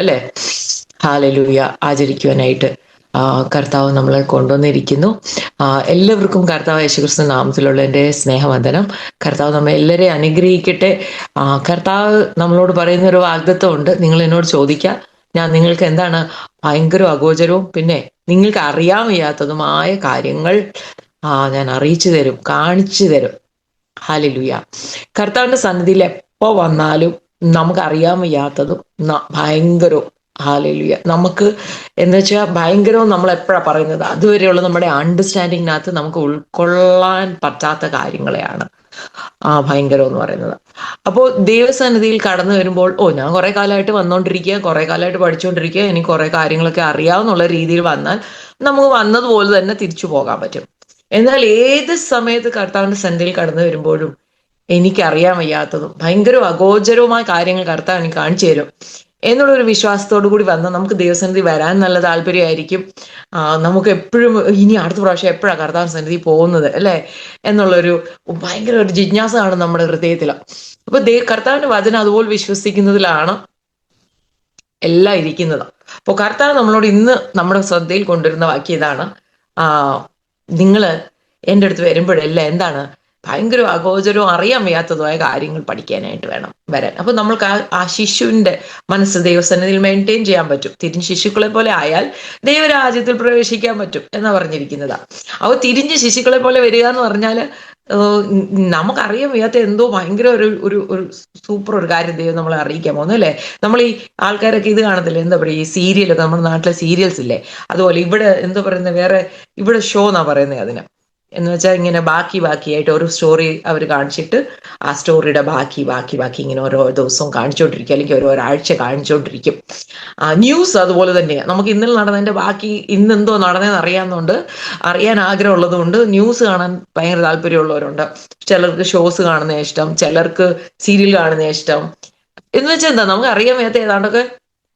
അല്ലെ? ഹല്ലേലൂയ ആചരിക്കുവാനായിട്ട് കർത്താവ് നമ്മളെ കൊണ്ടുവന്നിരിക്കുന്നു. എല്ലാവർക്കും കർത്താവ് യേശുക്രിസ്തു നാമത്തിലുള്ള എൻ്റെ സ്നേഹവന്ദനം. കർത്താവ് നമ്മെ എല്ലാവരെയും അനുഗ്രഹിക്കട്ടെ. കർത്താവ് നമ്മളോട് പറയുന്ന ഒരു വാഗ്ദത്തം ഉണ്ട്. നിങ്ങൾ എന്നോട് ചോദിക്കുക, ഞാൻ നിങ്ങൾക്ക് എന്താണ് ഭയങ്കര അഗോചരവും പിന്നെ നിങ്ങൾക്ക് അറിയാൻ വയ്യാത്തതുമായ കാര്യങ്ങൾ ഞാൻ അറിയിച്ചു തരും, കാണിച്ചു തരും. ഹല്ലേലൂയ. കർത്താവിന്റെ സന്നിധിയിൽ എപ്പോ വന്നാലും നമുക്ക് അറിയാൻ വയ്യാത്തതും ഭയങ്കരവും. ഹല്ലേലൂയ. നമുക്ക് എന്ന് വെച്ചാൽ ഭയങ്കരവും നമ്മൾ എപ്പോഴാണ് പറയുന്നത്, അതുവരെയുള്ള നമ്മുടെ അണ്ടർസ്റ്റാൻഡിങ്ങിനകത്ത് നമുക്ക് ഉൾക്കൊള്ളാൻ പറ്റാത്ത കാര്യങ്ങളെയാണ് ഭയങ്കരം എന്ന് പറയുന്നത്. അപ്പോൾ ദൈവസന്നിധിയിൽ കടന്നു വരുമ്പോൾ ഞാൻ കുറെ കാലമായിട്ട് വന്നുകൊണ്ടിരിക്കുക, കുറെ കാലമായിട്ട് പഠിച്ചുകൊണ്ടിരിക്കുക, എനിക്ക് കുറെ കാര്യങ്ങളൊക്കെ അറിയാവുന്നുള്ള രീതിയിൽ വന്നാൽ നമുക്ക് വന്നതുപോലെ തന്നെ തിരിച്ചു പോകാൻ പറ്റും. എന്നാൽ ഏത് സമയത്ത് കർത്താവിന്റെ സന്നിധിയിൽ കടന്നു വരുമ്പോഴും എനിക്കറിയാൻ വയ്യാത്തതും ഭയങ്കര അഗോചരവുമായ കാര്യങ്ങൾ കർത്താവ് എനിക്ക് കാണിച്ചു തരും എന്നുള്ളൊരു വിശ്വാസത്തോടു കൂടി വന്ന് നമുക്ക് ദൈവസന്നിധി വരാൻ നല്ല താല്പര്യമായിരിക്കും. നമുക്ക് എപ്പോഴും ഇനി അടുത്ത പ്രാവശ്യം എപ്പോഴാണ് കർത്താവിന്റെ സന്നിധി പോകുന്നത് അല്ലേ എന്നുള്ളൊരു ഭയങ്കര ഒരു ജിജ്ഞാസ കാണും നമ്മുടെ ഹൃദയത്തിൽ. അപ്പൊ കർത്താവിന്റെ വചനം അതുപോലെ വിശ്വസിക്കുന്നതിലാണ് എല്ലാം ഇരിക്കുന്നത്. അപ്പോൾ കർത്താവ് നമ്മളോട് ഇന്ന് നമ്മുടെ ശ്രദ്ധയിൽ കൊണ്ടുവരുന്ന വാക്യം ഇതാണ്: നിങ്ങൾ എൻ്റെ അടുത്ത് വരുമ്പോഴെല്ലാം എന്താണ് ഭയങ്കര അഗോചരവും അറിയാൻ വയ്യാത്തതുമായ കാര്യങ്ങൾ പഠിക്കാനായിട്ട് വേണം വരാൻ. അപ്പൊ നമ്മൾക്ക് ആ ശിശുവിന്റെ മനസ്സ് ദൈവസന്നിധിയിൽ മെയിൻറ്റെയിൻ ചെയ്യാൻ പറ്റും. തിരിഞ്ഞ് ശിശുക്കളെ പോലെ ആയാൽ ദൈവരാജ്യത്തിൽ പ്രവേശിക്കാൻ പറ്റും എന്നാ പറഞ്ഞിരിക്കുന്നതാ. അപ്പോൾ തിരിഞ്ഞ് ശിശുക്കളെ പോലെ വരിക എന്ന് പറഞ്ഞാൽ നമുക്കറിയാൻ വയ്യാത്ത എന്തോ ഭയങ്കര ഒരു സൂപ്പർ ഒരു കാര്യം ദൈവം നമ്മളെ അറിയിക്കാൻ പോകുന്നു അല്ലേ? നമ്മൾ ഈ ആൾക്കാരൊക്കെ ഇത് കാണത്തില്ലേ, എന്താ പറയുക, ഈ സീരിയലൊക്കെ, നമ്മുടെ നാട്ടിലെ സീരിയൽസ് ഇല്ലേ, അതുപോലെ ഇവിടെ എന്താ പറയുന്നത്, വേറെ ഇവിടെ ഷോ എന്നാ പറയുന്നത് അതിന്. എന്ന് വെച്ചാൽ ഇങ്ങനെ ബാക്കിയായിട്ട് ഒരു സ്റ്റോറി അവർ കാണിച്ചിട്ട് ആ സ്റ്റോറിയുടെ ബാക്കി ഇങ്ങനെ ഓരോ ദിവസവും കാണിച്ചുകൊണ്ടിരിക്കും, അല്ലെങ്കിൽ ഒരാഴ്ച കാണിച്ചുകൊണ്ടിരിക്കും. ന്യൂസ് അതുപോലെ തന്നെയാണ്. നമുക്ക് ഇന്നലെ നടന്നതിൻ്റെ ബാക്കി ഇന്നെന്തോ നടന്നതെന്ന് അറിയാൻ ആഗ്രഹമുള്ളതുകൊണ്ട് ന്യൂസ് കാണാൻ ഭയങ്കര താല്പര്യമുള്ളവരുണ്ട്. ചിലർക്ക് ഷോസ് കാണുന്ന ഇഷ്ടം, ചിലർക്ക് സീരിയൽ കാണുന്ന ഇഷ്ടം. എന്ന് വെച്ചാൽ എന്താ, നമുക്ക് അറിയാൻ വയ്യാത്ത ഏതാണ്ടൊക്കെ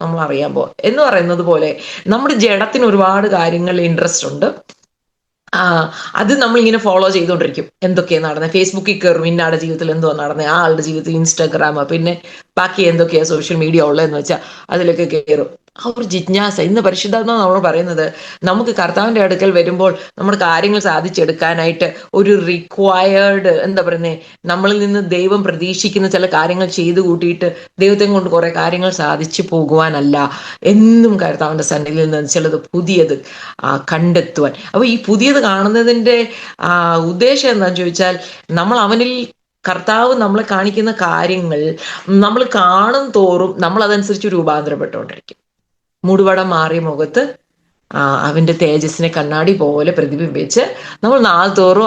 നമ്മൾ അറിയാൻ പോകും എന്ന് പറയുന്നത് പോലെ നമ്മുടെ ജഡത്തിന് ഒരുപാട് കാര്യങ്ങളിൽ ഇൻട്രസ്റ്റ് ഉണ്ട്. അത് നമ്മളിങ്ങനെ ഫോളോ ചെയ്തുകൊണ്ടിരിക്കും. എന്തൊക്കെയാണ് നടന്നത്, ഫേസ്ബുക്കിൽ കയറും, ഇന്നയാളുടെ ജീവിതത്തിൽ എന്തുവാ നടന്നത്, ആ ആളുടെ ജീവിതത്തിൽ ഇൻസ്റ്റാഗ്രാം, പിന്നെ ബാക്കി എന്തൊക്കെയാണ് സോഷ്യൽ മീഡിയ ഉള്ളതെന്ന് വെച്ചാൽ അതിലൊക്കെ കയറും. ആ ഒരു ജിജ്ഞാസ ഇന്ന് പരിശുദ്ധാത്മാവ് നമ്മൾ പറയുന്നത്, നമുക്ക് കർത്താവിന്റെ അടുക്കൽ വരുമ്പോൾ നമ്മുടെ കാര്യങ്ങൾ സാധിച്ചെടുക്കാനായിട്ട് ഒരു റിക്വയർഡ് എന്താ പറയുന്നത്, നമ്മളിൽ നിന്ന് ദൈവം പ്രതീക്ഷിക്കുന്ന ചില കാര്യങ്ങൾ ചെയ്തു കൂട്ടിയിട്ട് ദൈവത്തെ കൊണ്ട് കുറെ കാര്യങ്ങൾ സാധിച്ചു പോകുവാനല്ല, എന്നും കർത്താവിന്റെ സന്നിധിയിൽ നിന്ന് ചിലത് പുതിയത് കണ്ടെത്തുവാൻ. അപ്പൊ ഈ പുതിയത് കാണുന്നതിന്റെ ഉദ്ദേശം എന്താണെന്ന് ചോദിച്ചാൽ, നമ്മൾ അവനിൽ കർത്താവ് നമ്മളെ കാണിക്കുന്ന കാര്യങ്ങൾ നമ്മൾ കാണും തോറും നമ്മൾ അതനുസരിച്ച് രൂപാന്തരപ്പെട്ടുകൊണ്ടിരിക്കും. മൂടുപടം മാറിയ മുഖത്ത് അവന്റെ തേജസ്സിനെ കണ്ണാടി പോലെ പ്രതിബിംബിച്ച് നമ്മൾ നാൾതോറും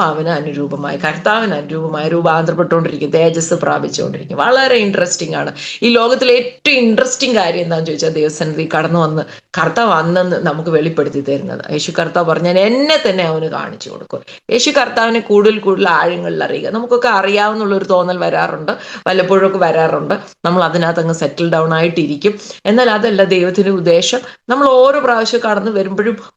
കർത്താവിന് അനുരൂപമായി രൂപാന്തരപ്പെട്ടുകൊണ്ടിരിക്കും, തേജസ് പ്രാപിച്ചുകൊണ്ടിരിക്കും. വളരെ ഇൻട്രസ്റ്റിംഗ് ആണ്. ഈ ലോകത്തിലെ ഏറ്റവും ഇൻട്രസ്റ്റിംഗ് കാര്യം എന്താണെന്ന് ചോദിച്ചാൽ, ദൈവസന്നിധി കടന്നു വന്ന് കർത്താവ് അന്നെന്ന് നമുക്ക് വെളിപ്പെടുത്തി തരുന്നത്. യേശു കർത്താവ് പറഞ്ഞാൽ എന്നെ തന്നെ അവന് കാണിച്ചു കൊടുക്കും. യേശു കർത്താവിനെ കൂടുതൽ ആഴങ്ങളിൽ അറിയുക. നമുക്കൊക്കെ അറിയാവുന്നുള്ളൊരു തോന്നൽ വരാറുണ്ട്, വല്ലപ്പോഴൊക്കെ വരാറുണ്ട്. നമ്മൾ അതിനകത്ത് അങ്ങ് സെറ്റിൽ ഡൗൺ ആയിട്ടിരിക്കും. എന്നാൽ അതല്ല ദൈവത്തിന്റെ ഉദ്ദേശം. നമ്മൾ ഓരോ പ്രാവശ്യം കടന്നു വരുമ്പോഴും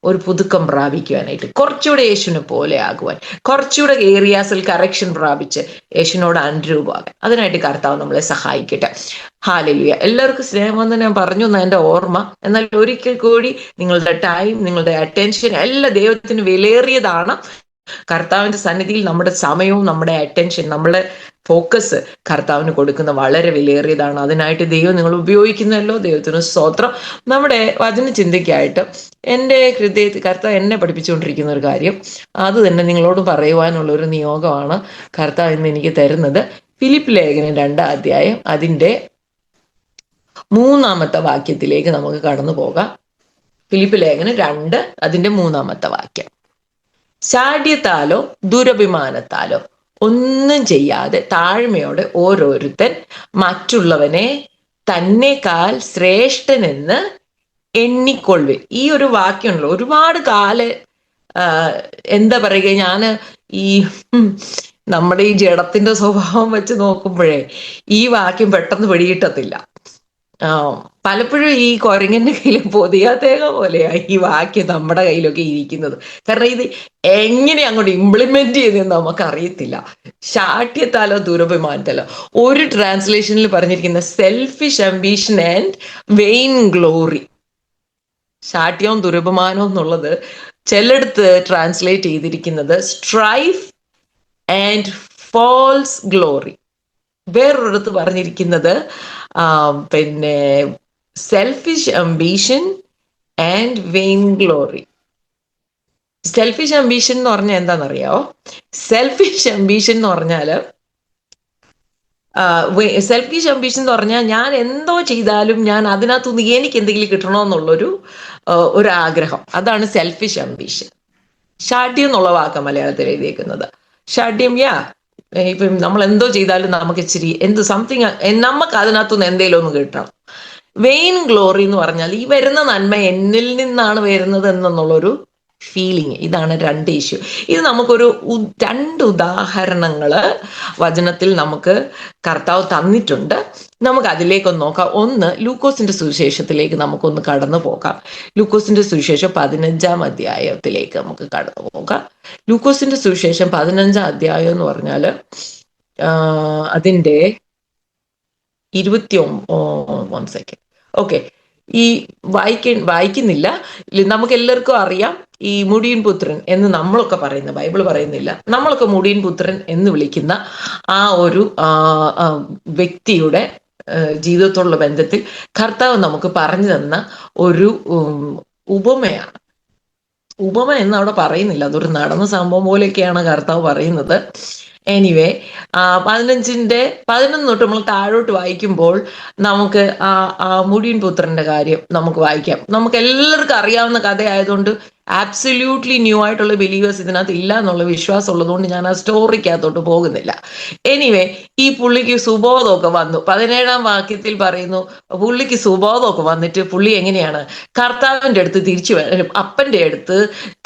ഒരു പുതുക്കം പ്രാപിക്കുവാനായിട്ട്, കുറച്ചുകൂടെ യേശുവിനെ പോലെ ആകുവാൻ, കുറച്ചുകൂടെ ഏരിയാസിൽ കറക്ഷൻ പ്രാപിച്ച് യേശുവിനോട് അനുരൂപമാകാൻ, അതിനായിട്ട് കർത്താവ് നമ്മളെ സഹായിക്കട്ടെ. ഹല്ലേലൂയ. എല്ലാവർക്കും സ്നേഹമെന്ന് ഞാൻ പറഞ്ഞു എന്ന എൻ്റെ ഓർമ്മ. എന്നാൽ ഒരിക്കൽ കൂടി നിങ്ങളുടെ ടൈം, നിങ്ങളുടെ അറ്റൻഷൻ എല്ലാം ദൈവത്തിന് വിലയേറിയതാണ്. കർത്താവിന്റെ സന്നിധിയിൽ നമ്മുടെ സമയവും നമ്മുടെ അറ്റൻഷൻ, നമ്മുടെ ഫോക്കസ് കർത്താവിന് കൊടുക്കുന്ന വളരെ വിലയേറിയതാണ്. അതിനായിട്ട് ദൈവം നിങ്ങൾ ഉപയോഗിക്കുന്നല്ലോ, ദൈവത്തിന് സ്തോത്രം. നമ്മുടെ വചന ചിന്തയ്ക്കായിട്ട് എൻ്റെ ഹൃദയത്തിൽ കർത്താവ് എന്നെ പഠിപ്പിച്ചുകൊണ്ടിരിക്കുന്ന ഒരു കാര്യം, അത് തന്നെ നിങ്ങളോട് പറയുവാനുള്ള ഒരു നിയോഗമാണ് കർത്താവ് ഇന്ന് എനിക്ക് തരുന്നത്. ഫിലിപ്പ് ലേഖനം 2-ാം അധ്യായം അതിൻ്റെ 3-ാമത്തെ വാക്യത്തിലേക്ക് നമുക്ക് കടന്നു പോകാം. ഫിലിപ്പ് ലേഖനം 2 അതിൻ്റെ 3-ാമത്തെ വാക്യം: ശാഠ്യത്താലോ ദുരഭിമാനത്താലോ ഒന്നും ചെയ്യാതെ താഴ്മയോടെ ഓരോരുത്തൻ മറ്റുള്ളവനെ തന്നെക്കാൾ ശ്രേഷ്ഠനെന്ന് എണ്ണിക്കൊള്ളുവിൻ. ഈ ഒരു വാക്യമുണ്ടല്ലോ, ഒരുപാട് എന്താ പറയുക, ഞാൻ ഈ നമ്മുടെ ഈ ജഡത്തിന്റെ സ്വഭാവം വെച്ച് നോക്കുമ്പോഴേ ഈ വാക്യം പെട്ടെന്ന് പിടികിട്ടത്തില്ല. ആ, പലപ്പോഴും ഈ കുരങ്ങന്റെ കയ്യിൽ പൊതിയാത്തേക പോലെയാണ് ഈ വാക്യം നമ്മുടെ കയ്യിലൊക്കെ ഇരിക്കുന്നത്. കാരണം ഇത് എങ്ങനെ അങ്ങോട്ട് ഇംപ്ലിമെന്റ് ചെയ്തെന്ന് നമുക്ക് അറിയത്തില്ല. ശാഠ്യത്താലോ ദുരഭിമാനത്താലോ. ഒരു ട്രാൻസ്ലേഷനിൽ പറഞ്ഞിരിക്കുന്ന selfish ambition and vain glory. ശാഠ്യവും ദുരഭിമാനവും എന്നുള്ളത് ചിലടത്ത് ട്രാൻസ്ലേറ്റ് ചെയ്തിരിക്കുന്നത് സ്ട്രൈഫ് ആൻഡ് ഫോൾസ് ഗ്ലോറി. വേറൊരിടത്ത് പറഞ്ഞിരിക്കുന്നത് പിന്നെ selfish ambition and vain glory. Selfish ambition എന്ന് പറഞ്ഞാൽ എന്താണെന്നറിയാവോ? സെൽഫിഷ് അംബീഷൻ എന്ന് പറഞ്ഞാൽ സെൽഫിഷ് അംബീഷൻ എന്ന് പറഞ്ഞാൽ ഞാൻ എന്തോ ചെയ്താലും ഞാൻ അതിനകത്തുനിന്ന് എനിക്ക് എന്തെങ്കിലും കിട്ടണമെന്നുള്ളൊരു ഒരു ആഗ്രഹം. അതാണ് സെൽഫിഷ് അംബീഷൻ. ഷാഠ്യം എന്നുള്ള വാക്ക മലയാളത്തിൽ എഴുതിയേക്കുന്നത്. ഷാഠ്യം, ഇപ്പം നമ്മൾ എന്തോ ചെയ്താലും നമുക്ക് ഇച്ചിരി സംതിങ് നമുക്ക് അതിനകത്തുനിന്ന് എന്തെങ്കിലും ഒന്ന് കിട്ടണം. വെയിൻ ഗ്ലോറി എന്ന് പറഞ്ഞാൽ ഈ വരുന്ന നന്മ എന്നിൽ നിന്നാണ് വരുന്നത് എന്നുള്ളൊരു ഫീലിംഗ്. ഇതാണ് രണ്ട് ഇഷ്യൂ. ഇത് നമുക്കൊരു രണ്ട് ഉദാഹരണങ്ങള് വചനത്തിൽ നമുക്ക് കർത്താവ് തന്നിട്ടുണ്ട്. നമുക്ക് അതിലേക്കൊന്ന് നോക്കാം. ഒന്ന്, ലൂക്കോസിന്റെ സുവിശേഷത്തിലേക്ക് നമുക്കൊന്ന് കടന്നു പോകാം. ലൂക്കോസിന്റെ സുവിശേഷം 15-ാം അധ്യായത്തിലേക്ക് നമുക്ക് കടന്നു പോകാം. ലൂക്കോസിന്റെ സുവിശേഷം 15-ാം അധ്യായം എന്ന് പറഞ്ഞാല് അതിന്റെ 29 സെക്കൻഡ്. ഓക്കെ, ഈ വായിക്കുന്നില്ല. നമുക്ക് എല്ലാവർക്കും അറിയാം ഈ മുടിയൻ പുത്രൻ എന്ന് നമ്മളൊക്കെ പറയുന്ന, ബൈബിൾ പറയുന്നില്ല, നമ്മളൊക്കെ മുടിയൻ പുത്രൻ എന്ന് വിളിക്കുന്ന ആ ഒരു വ്യക്തിയുടെ ജീവിതത്തോടുള്ള ബന്ധത്തിൽ കർത്താവ് നമുക്ക് പറഞ്ഞു തന്ന ഒരു ഉപമയാണ്. ഉപമ എന്ന് അവിടെ പറയുന്നില്ല, അതൊരു നടന്ന സംഭവം പോലെയൊക്കെയാണ് കർത്താവ് പറയുന്നത്. എനിവേ, 11 തൊട്ട് നമ്മൾ താഴോട്ട് വായിക്കുമ്പോൾ നമുക്ക് ആ മുടിയൻ പുത്രന്റെ കാര്യം നമുക്ക് വായിക്കാം. നമുക്ക് എല്ലാവർക്കും അറിയാവുന്ന കഥയായതുകൊണ്ട് ആബ്സല്യൂട്ട്ലി ന്യൂ ആയിട്ടുള്ള ബിലീവേഴ്സ് ഇതിനകത്ത് ഇല്ല എന്നുള്ള വിശ്വാസം ഉള്ളതുകൊണ്ട് ഞാൻ ആ സ്റ്റോറിക്കകത്തോട്ട് പോകുന്നില്ല. എനിവേ, ഈ പുള്ളിക്ക് സുബോധമൊക്കെ വന്നു. 17-ാം വാക്യത്തിൽ പറയുന്നു പുള്ളിക്ക് സുബോധമൊക്കെ വന്നിട്ട് പുള്ളി എങ്ങനെയാണ് കർത്താവിൻ്റെ അടുത്ത് അപ്പൻ്റെ അടുത്ത്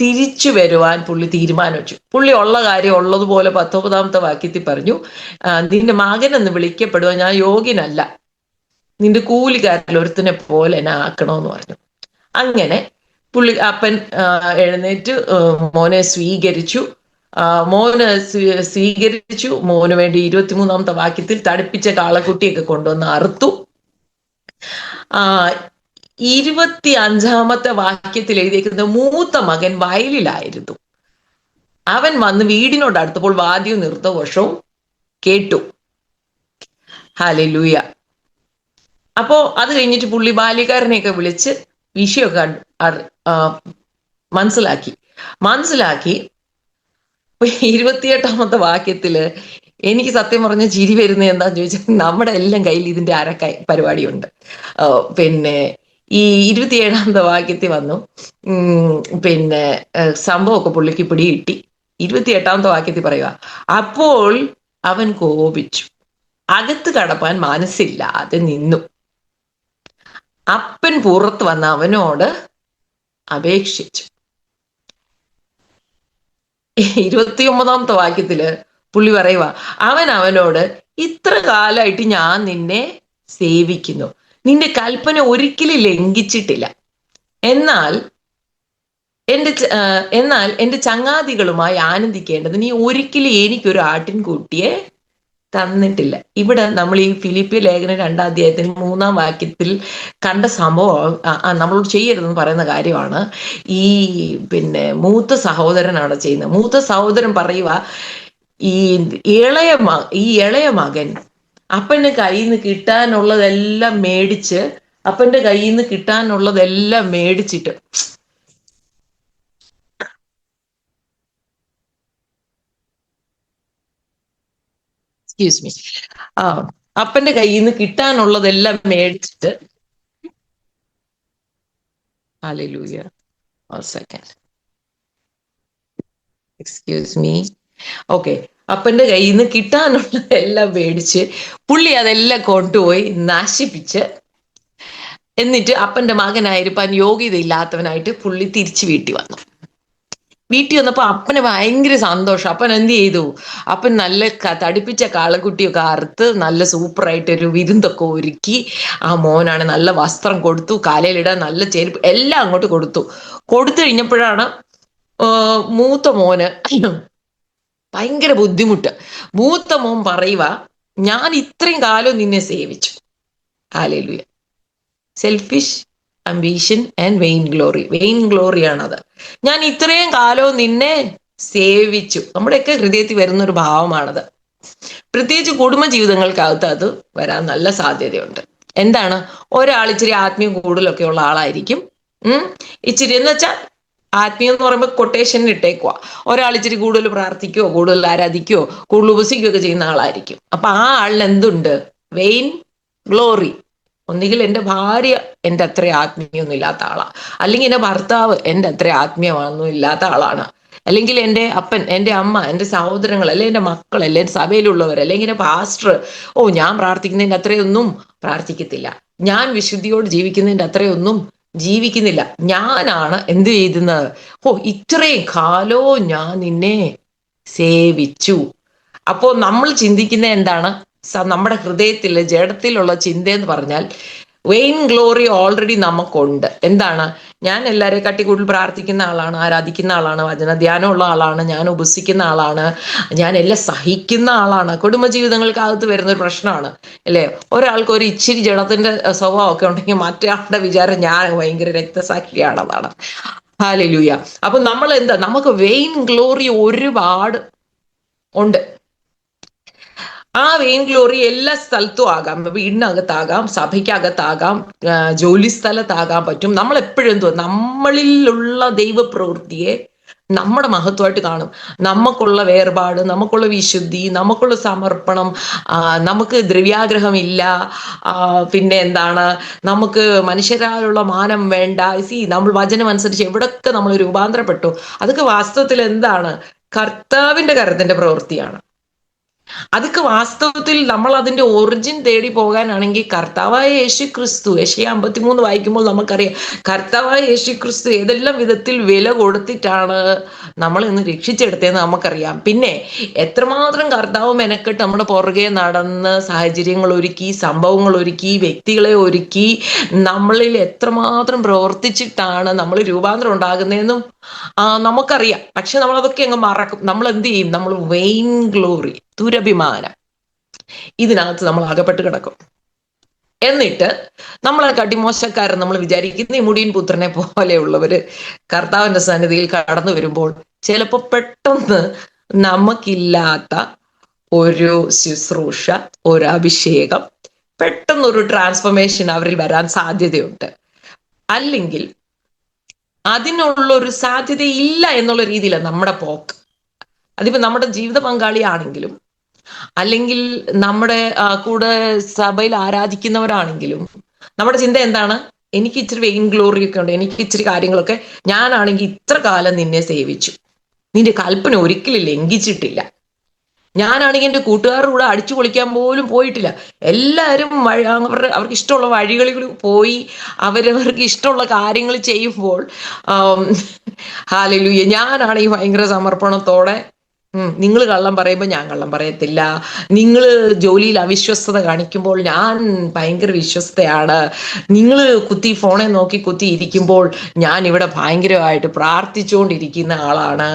തിരിച്ചു വരുവാൻ പുള്ളി തീരുമാനം വെച്ചു. പുള്ളി ഉള്ള കാര്യം ഉള്ളതുപോലെ 19-ാമത്തെ വാക്യത്തിൽ പറഞ്ഞു, നിന്റെ മകൻ എന്ന് വിളിക്കപ്പെടുക ഞാൻ യോഗ്യനല്ല, നിന്റെ കൂലിക്കാരിൽ ഒരുത്തിനെ പോലെ എന്നെ ആക്കണമെന്ന് പറഞ്ഞു. അങ്ങനെ അപ്പൻ എഴുന്നേറ്റ് മോനെ സ്വീകരിച്ചു. മോന് വേണ്ടി 23-ാമത്തെ വാക്യത്തിൽ തടിപ്പിച്ച കാളക്കുട്ടിയൊക്കെ കൊണ്ടുവന്ന് അറുത്തു. 25-ാമത്തെ വാക്യത്തിൽ എഴുതിയിരിക്കുന്ന മൂത്ത മകൻ വയലിലായിരുന്നു. അവൻ വന്ന് വീടിനോട് അടുത്തപ്പോൾ വാദ്യവും നൃത്തഘോഷവും കേട്ടു. ഹല്ലേലൂയ. അപ്പോ അത് കഴിഞ്ഞിട്ട് പുള്ളി ബാല്യക്കാരനെയൊക്കെ വിളിച്ച് വിഷയമൊക്കെ മനസ്സിലാക്കി 28-ാമത്തെ വാക്യത്തില് എനിക്ക് സത്യം പറഞ്ഞ ചിരി വരുന്നത് എന്താന്ന് ചോദിച്ചാൽ നമ്മുടെ എല്ലാം കയ്യിൽ ഇതിന്റെ പരിപാടിയുണ്ട്. പിന്നെ ഈ 27-ാമത്തെ വാക്യത്തിൽ വന്നു, പിന്നെ സംഭവമൊക്കെ പുള്ളിക്ക് പിടികിട്ടി. 28-ാമത്തെ വാക്യത്തിൽ പറയുക, അപ്പോൾ അവൻ കോപിച്ചു, അകത്ത് കടപ്പാൻ മനസ്സില്ലാതെ നിന്നു. അപ്പൻ പുറത്ത് വന്ന് അവനോട് അപേക്ഷിച്ചു. 29-ാമത്തെ വാക്യത്തില് പുള്ളി പറയുക, അവനോട് ഇത്ര കാലമായിട്ട് ഞാൻ നിന്നെ സേവിക്കുന്നു, നിന്റെ കൽപ്പന ഒരിക്കലും ലംഘിച്ചിട്ടില്ല. എന്നാൽ എന്റെ ചങ്ങാതികളുമായി ആനന്ദിക്കേണ്ടത് നീ ഒരിക്കലും എനിക്കൊരു ആട്ടിൻകുട്ടിയെ തന്നിട്ടില്ല. ഇവിടെ നമ്മൾ ഈ ഫിലിപ്പിയ ലേഖനം 2-ാം അധ്യായത്തിൽ 3-ാം വാക്യത്തിൽ കണ്ട സംഭവം നമ്മളോട് ചെയ്യരുതെന്ന് പറയുന്ന കാര്യമാണ്. ഈ പിന്നെ മൂത്ത സഹോദരനാണ് ചെയ്യുന്നത്. മൂത്ത സഹോദരൻ പറയുക, ഈ ഇളയ മകൻ അപ്പൻ്റെ കയ്യിൽ നിന്ന് കിട്ടാനുള്ളതെല്ലാം മേടിച്ചിട്ട് എക്സ്ക്യൂസ് മീ അപ്പന്റെ കയ്യിൽ നിന്ന് കിട്ടാനുള്ളതെല്ലാം മേടിച്ചിട്ട്, ഹല്ലേലൂയ, എക്സ്ക്യൂസ് മീ ഓക്കെ, അപ്പന്റെ കയ്യിൽ നിന്ന് കിട്ടാനുള്ളതെല്ലാം മേടിച്ച് പുള്ളി അതെല്ലാം കൊണ്ടുപോയി നശിപ്പിച്ച്, എന്നിട്ട് അപ്പന്റെ മകനായിരിക്കാൻ യോഗ്യതയില്ലാത്തവനായിട്ട് പുള്ളി തിരിച്ചു വീട്ടിൽ വന്നു. വീട്ടിൽ വന്നപ്പോ അപ്പന് ഭയങ്കര സന്തോഷം. അപ്പൻ എന്ത് ചെയ്തു? അപ്പൻ നല്ല തടിപ്പിച്ച കാളക്കുട്ടിയൊക്കെ അറുത്ത് നല്ല സൂപ്പറായിട്ടൊരു വിരുന്നൊക്കെ ഒരുക്കി ആ മോനാണ് നല്ല വസ്ത്രം കൊടുത്തു, കാലയിലിടാൻ നല്ല ചെരുപ്പ് എല്ലാം അങ്ങോട്ട് കൊടുത്തു. കൊടുത്തു കഴിഞ്ഞപ്പോഴാണ് മൂത്ത മോന് ഭയങ്കര ബുദ്ധിമുട്ട്. മൂത്ത മോൻ പറയുക, ഞാൻ ഇത്രയും കാലം നിന്നെ സേവിച്ചു. Hallelujah. Selfish ambition and vain glory. Vain ഗ്ലോറിയാണത്. ഞാൻ ഇത്രയും കാലവും നിന്നെ സേവിച്ചു. നമ്മുടെയൊക്കെ ഹൃദയത്തിൽ വരുന്ന ഒരു ഭാവമാണത്. പ്രത്യേകിച്ച് കുടുംബ ജീവിതങ്ങൾക്കകത്ത് അത് വരാൻ നല്ല സാധ്യതയുണ്ട്. എന്താണ്? ഒരാൾ ഇച്ചിരി ആത്മീയ കൂടുതലൊക്കെ ഉള്ള ആളായിരിക്കും. ഇച്ചിരി എന്ന് വെച്ചാൽ ആത്മീയം എന്ന് പറയുമ്പോൾ കൊട്ടേഷൻ ഇട്ടേക്കുക. ഒരാൾ ഇച്ചിരി കൂടുതൽ പ്രാർത്ഥിക്കുകയോ കൂടുതൽ ആരാധിക്കുകയോ കൂടുതൽ ഉപസിക്കുകയോ ഒക്കെ ചെയ്യുന്ന ആളായിരിക്കും. അപ്പൊ ആ ആളിന് എന്തുണ്ട്? Vain glory. ഒന്നുകിൽ എൻ്റെ ഭാര്യ എൻ്റെ അത്ര ആത്മീയമൊന്നും ഇല്ലാത്ത ആളാ, അല്ലെങ്കിൽ എൻ്റെ ഭർത്താവ് എൻ്റെ അത്ര ആത്മീയമാണെന്നും ഇല്ലാത്ത ആളാണ്, അല്ലെങ്കിൽ എൻ്റെ അപ്പൻ, എൻ്റെ അമ്മ, എൻ്റെ സഹോദരങ്ങൾ, അല്ലെങ്കിൽ എൻ്റെ മക്കൾ, അല്ലെങ്കിൽ സഭയിലുള്ളവർ, അല്ലെങ്കിൽ എൻ്റെ പാസ്റ്റർ, ഞാൻ പ്രാർത്ഥിക്കുന്നതിൻ്റെ അത്രയൊന്നും പ്രാർത്ഥിക്കത്തില്ല, ഞാൻ വിശുദ്ധിയോട് ജീവിക്കുന്നതിൻ്റെ അത്രയൊന്നും ജീവിക്കുന്നില്ല. ഞാനാണ് എന്ത് ചെയ്യുന്നത്? ഇത്രയും കാലവും ഞാൻ നിന്നെ സേവിച്ചു. അപ്പോ നമ്മൾ ചിന്തിക്കുന്ന എന്താണ്? നമ്മുടെ ഹൃദയത്തിൽ ജഡത്തിലുള്ള ചിന്തയെന്ന് പറഞ്ഞാൽ വെയിൻ ഗ്ലോറി ഓൾറെഡി നമുക്കുണ്ട്. എന്താണ്? ഞാൻ എല്ലാവരെയും കാട്ടി കൂടുതൽ പ്രാർത്ഥിക്കുന്ന ആളാണ്, ആരാധിക്കുന്ന ആളാണ്, വചനധ്യാനമുള്ള ആളാണ്, ഞാൻ ഉപസിക്കുന്ന ആളാണ്, ഞാൻ എല്ലാം സഹിക്കുന്ന ആളാണ്. കുടുംബജീവിതങ്ങൾക്കകത്ത് വരുന്ന ഒരു പ്രശ്നമാണ് അല്ലേ? ഒരാൾക്ക് ഒരു ഇച്ചിരി ജഡത്തിന്റെ സ്വഭാവമൊക്കെ ഉണ്ടെങ്കിൽ മറ്റൊരാളുടെ വിചാരം ഞാൻ ഭയങ്കര രക്തസാക്ഷിയാണെന്നാണ്. ഹല്ലേലൂയ. അപ്പൊ നമ്മൾ എന്താ? നമുക്ക് വെയിൻ ഗ്ലോറി ഒരുപാട് ഉണ്ട്. ആ വെയിൻ ഗ്ലോറി എല്ലാ സ്ഥലത്തും ആകാം. വീടിനകത്താകാം, സഭയ്ക്കകത്താകാം, ജോലി സ്ഥലത്താകാൻ പറ്റും. നമ്മൾ എപ്പോഴും എന്തോ നമ്മളിലുള്ള ദൈവപ്രവൃത്തിയെ നമ്മുടെ മഹത്വമായിട്ട് കാണും. നമുക്കുള്ള വേർപാട്, നമുക്കുള്ള വിശുദ്ധി, നമുക്കുള്ള സമർപ്പണം, നമുക്ക് ദ്രവ്യാഗ്രഹമില്ല, പിന്നെ എന്താണ്, നമുക്ക് മനുഷ്യരാലുള്ള മാനം വേണ്ട. നമ്മൾ വചനം അനുസരിച്ച് എവിടൊക്കെ നമ്മൾ രൂപാന്തരപ്പെട്ടു, അതൊക്കെ വാസ്തവത്തിൽ എന്താണ്? കർത്താവിന്റെ കരത്തിന്റെ പ്രവൃത്തിയാണ്. അതൊക്കെ വാസ്തവത്തിൽ നമ്മൾ അതിന്റെ ഒറിജിൻ തേടി പോകാനാണെങ്കിൽ കർത്താവായ യേശു ക്രിസ്തു, യെശയ്യാ 53 വായിക്കുമ്പോൾ നമുക്കറിയാം കർത്താവായ യേശു ക്രിസ്തു ഏതെല്ലാം വിധത്തിൽ വില കൊടുത്തിട്ടാണ് നമ്മൾ ഇന്ന് രക്ഷിച്ചെടുത്തതെന്ന് നമുക്കറിയാം. പിന്നെ എത്രമാത്രം കർത്താവ് മെനക്കെട്ട് നമ്മുടെ പുറകെ നടന്ന് സാഹചര്യങ്ങൾ ഒരുക്കി, സംഭവങ്ങൾ ഒരുക്കി, വ്യക്തികളെ ഒരുക്കി, നമ്മളിൽ എത്രമാത്രം പ്രവർത്തിച്ചിട്ടാണ് നമ്മൾ രൂപാന്തരം ഉണ്ടാകുന്നതെന്നും നമുക്കറിയാം. പക്ഷെ നമ്മൾ അതൊക്കെ അങ്ങ് മറക്കും. നമ്മൾ എന്ത് ചെയ്യും? നമ്മൾ വെയിൻ ഗ്ലോറി, ദുരഭിമാനം, ഇതിനകത്ത് നമ്മൾ അകപ്പെട്ട് കിടക്കും. എന്നിട്ട് നമ്മളെ കടിമോശക്കാരൻ നമ്മൾ വിചാരിക്കുന്ന ഈ മുടിയൻ പുത്രനെ പോലെയുള്ളവര് കർത്താവിന്റെ സന്നിധിയിൽ കടന്നു വരുമ്പോൾ ചിലപ്പോൾ പെട്ടെന്ന് നമുക്കില്ലാത്ത ഒരു ശുശ്രൂഷ, ഒരു അഭിഷേകം, പെട്ടെന്നൊരു ട്രാൻസ്ഫോർമേഷൻ അവരിൽ വരാൻ സാധ്യതയുണ്ട്. അല്ലെങ്കിൽ അതിനുള്ളൊരു സാധ്യതയില്ല എന്നുള്ള രീതിയിലാണ് നമ്മുടെ പോക്ക്. അതിപ്പോ നമ്മുടെ ജീവിത പങ്കാളിയാണെങ്കിലും അല്ലെങ്കിൽ നമ്മുടെ കൂടെ സഭയിൽ ആരാധിക്കുന്നവരാണെങ്കിലും നമ്മുടെ ചിന്ത എന്താണ്? എനിക്ക് ഇച്ചിരി വെയിൻ ഗ്ലോറി ഒക്കെ ഉണ്ട്, എനിക്ക് ഇച്ചിരി കാര്യങ്ങളൊക്കെ, ഞാനാണെങ്കിൽ ഇത്ര കാലം നിന്നെ സേവിച്ചു, നിന്റെ കൽപ്പന ഒരിക്കലും ലംഘിച്ചിട്ടില്ല, ഞാനാണെങ്കിൽ എൻ്റെ കൂട്ടുകാരുടെ കൂടെ അടിച്ചു പൊളിക്കാൻ പോലും പോയിട്ടില്ല, എല്ലാവരും അവർക്ക് ഇഷ്ടമുള്ള വഴികളിൽ പോയി അവരവർക്ക് ഇഷ്ടമുള്ള കാര്യങ്ങൾ ചെയ്യുമ്പോൾ ഹല്ലേലൂയ, ഞാനാണെങ്കിൽ ഭയങ്കര സമർപ്പണത്തോടെ നിങ്ങൾ കള്ളം പറയുമ്പോൾ ഞാൻ കള്ളം പറയത്തില്ല, നിങ്ങൾ ജോലിയിൽ അവിശ്വസ്തത കാണിക്കുമ്പോൾ ഞാൻ ഭയങ്കര വിശ്വസ്തയാണ്, നിങ്ങൾ ഫോണെ നോക്കി ഇരിക്കുമ്പോൾ ഞാൻ ഇവിടെ ഭയങ്കരമായിട്ട് പ്രാർത്ഥിച്ചുകൊണ്ടിരിക്കുന്ന ആളാണ്,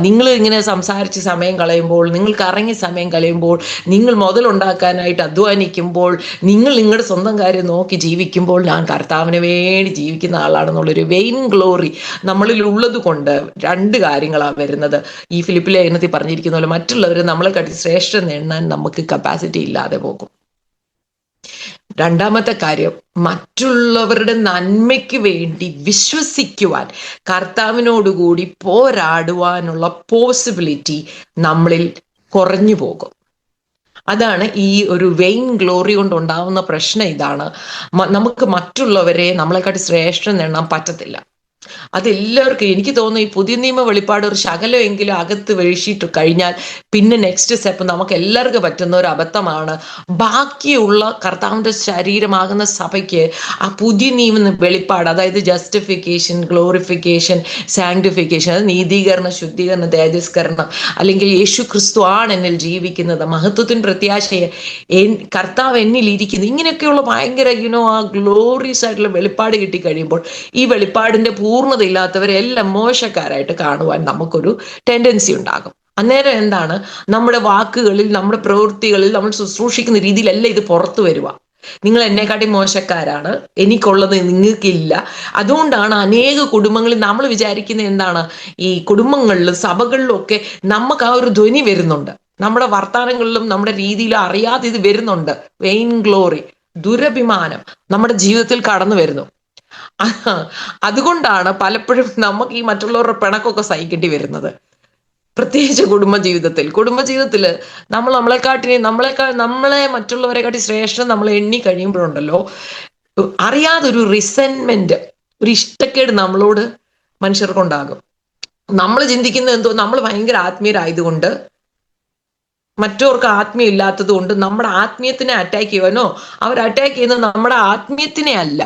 നിങ്ങൾ ഇങ്ങനെ സംസാരിച്ച് സമയം കളയുമ്പോൾ, നിങ്ങൾ കറങ്ങി സമയം കളയുമ്പോൾ, നിങ്ങൾ മുതലുണ്ടാക്കാനായിട്ട് അധ്വാനിക്കുമ്പോൾ, നിങ്ങൾ നിങ്ങളുടെ സ്വന്തം കാര്യം നോക്കി ജീവിക്കുമ്പോൾ ഞാൻ കർത്താവിന് വേണ്ടി ജീവിക്കുന്ന ആളാണെന്നുള്ളൊരു വെയിൻ ഗ്ലോറി നമ്മളിൽ ഉള്ളത് കൊണ്ട് രണ്ട് കാര്യങ്ങളാണ് വരുന്നത്. ഈ ഫിലിപ്പിലെ എണ്ണത്തിൽ പറഞ്ഞിരിക്കുന്ന പോലെ മറ്റുള്ളവർ നമ്മളെ കാട്ടി ശ്രേഷ്ഠ നേടാൻ നമുക്ക് കപ്പാസിറ്റി ഇല്ലാതെ പോകും. രണ്ടാമത്തെ കാര്യം, മറ്റുള്ളവരുടെ നന്മയ്ക്ക് വേണ്ടി വിശ്വസിക്കുവാൻ, കർത്താവിനോടുകൂടി പോരാടുവാനുള്ള പോസിബിലിറ്റി നമ്മളിൽ കുറഞ്ഞു പോകും. അതാണ് ഈ ഒരു വെയിൻ ഗ്ലോറി കൊണ്ടുണ്ടാവുന്ന പ്രശ്നം. ഇതാണ്, നമുക്ക് മറ്റുള്ളവരെ നമ്മളെക്കാട്ടി ശ്രേഷ്ഠ നേടാൻ പറ്റത്തില്ല. അതെല്ലാവർക്കും എനിക്ക് തോന്നുന്നു ഈ പുതിയ നിയമ വെളിപ്പാട് ഒരു ശകലമെങ്കിലും അകത്ത് വീഴ്ചിട്ട് കഴിഞ്ഞാൽ പിന്നെ നെക്സ്റ്റ് സ്റ്റെപ്പ് നമുക്ക് എല്ലാവർക്കും പറ്റുന്ന ഒരു അബദ്ധമാണ്. ബാക്കിയുള്ള കർത്താവിൻ്റെ ശരീരമാകുന്ന സഭയ്ക്ക് ആ പുതിയ നിയമ വെളിപ്പാട്, അതായത് ജസ്റ്റിഫിക്കേഷൻ, ഗ്ലോറിഫിക്കേഷൻ, സാങ്ക്ടിഫിക്കേഷൻ, അത് നീതീകരണം, ശുദ്ധീകരണം, തേജസ്കരണം, അല്ലെങ്കിൽ യേശു ക്രിസ്തു ആണ് എന്നിൽ ജീവിക്കുന്നത്, മഹത്വത്തിന് പ്രത്യാശയെ കർത്താവ് എന്നിൽ ഇരിക്കുന്നു, ഇങ്ങനെയൊക്കെയുള്ള ഭയങ്കര ആ ഗ്ലോറിയസ് ആയിട്ടുള്ള വെളിപ്പാട് കിട്ടിക്കഴിയുമ്പോൾ ഈ വെളിപ്പാടിന്റെ പൂർണ്ണതയില്ലാത്തവരെല്ലാം മോശക്കാരായിട്ട് കാണുവാൻ നമുക്കൊരു ടെൻഡൻസി ഉണ്ടാകും. അന്നേരം എന്താണ്, നമ്മുടെ വാക്കുകളിൽ, നമ്മുടെ പ്രവൃത്തികളിൽ, നമ്മൾ ശുശ്രൂഷിക്കുന്ന രീതിയിലല്ല ഇത് പുറത്തു വരുക. നിങ്ങൾ എന്നെക്കാട്ടി മോശക്കാരാണ്, എനിക്കുള്ളത് നിങ്ങൾക്കില്ല. അതുകൊണ്ടാണ് അനേക കുടുംബങ്ങളിൽ നമ്മൾ വിചാരിക്കുന്നത് എന്താണ്, ഈ കുടുംബങ്ങളിലും സഭകളിലും ഒക്കെ നമുക്ക് ആ ഒരു ധ്വനി വരുന്നുണ്ട്, നമ്മുടെ വർത്തമാനങ്ങളിലും നമ്മുടെ രീതിയിലും അറിയാതെ ഇത് വരുന്നുണ്ട്. വെയിൻ ഗ്ലോറി, ദുരഭിമാനം നമ്മുടെ ജീവിതത്തിൽ കടന്നു വരുന്നു. അതുകൊണ്ടാണ് പലപ്പോഴും നമുക്ക് ഈ മറ്റുള്ളവരുടെ പിണക്കൊക്കെ സഹിക്കേണ്ടി വരുന്നത്. പ്രത്യേകിച്ച് കുടുംബജീവിതത്തിൽ നമ്മൾ നമ്മളെ മറ്റുള്ളവരെക്കാട്ടി ശ്രേഷ്ഠം നമ്മൾ എണ്ണി കഴിയുമ്പോഴുണ്ടല്ലോ, അറിയാതൊരു റിസെന്റ്മെന്റ്, ഒരു ഇഷ്ടക്കേട് നമ്മളോട് മനുഷ്യർക്കുണ്ടാകും. നമ്മൾ ചിന്തിക്കുന്നത് എന്തോ, നമ്മൾ ഭയങ്കര ആത്മീയരായതുകൊണ്ട് മറ്റവർക്ക് ആത്മീയം ഇല്ലാത്തത് കൊണ്ട് നമ്മുടെ ആത്മീയത്തിനെ അറ്റാക്ക് ചെയ്യുവാനോ, അവർ അറ്റാക്ക് ചെയ്യുന്നത് നമ്മുടെ ആത്മീയത്തിനെ അല്ല,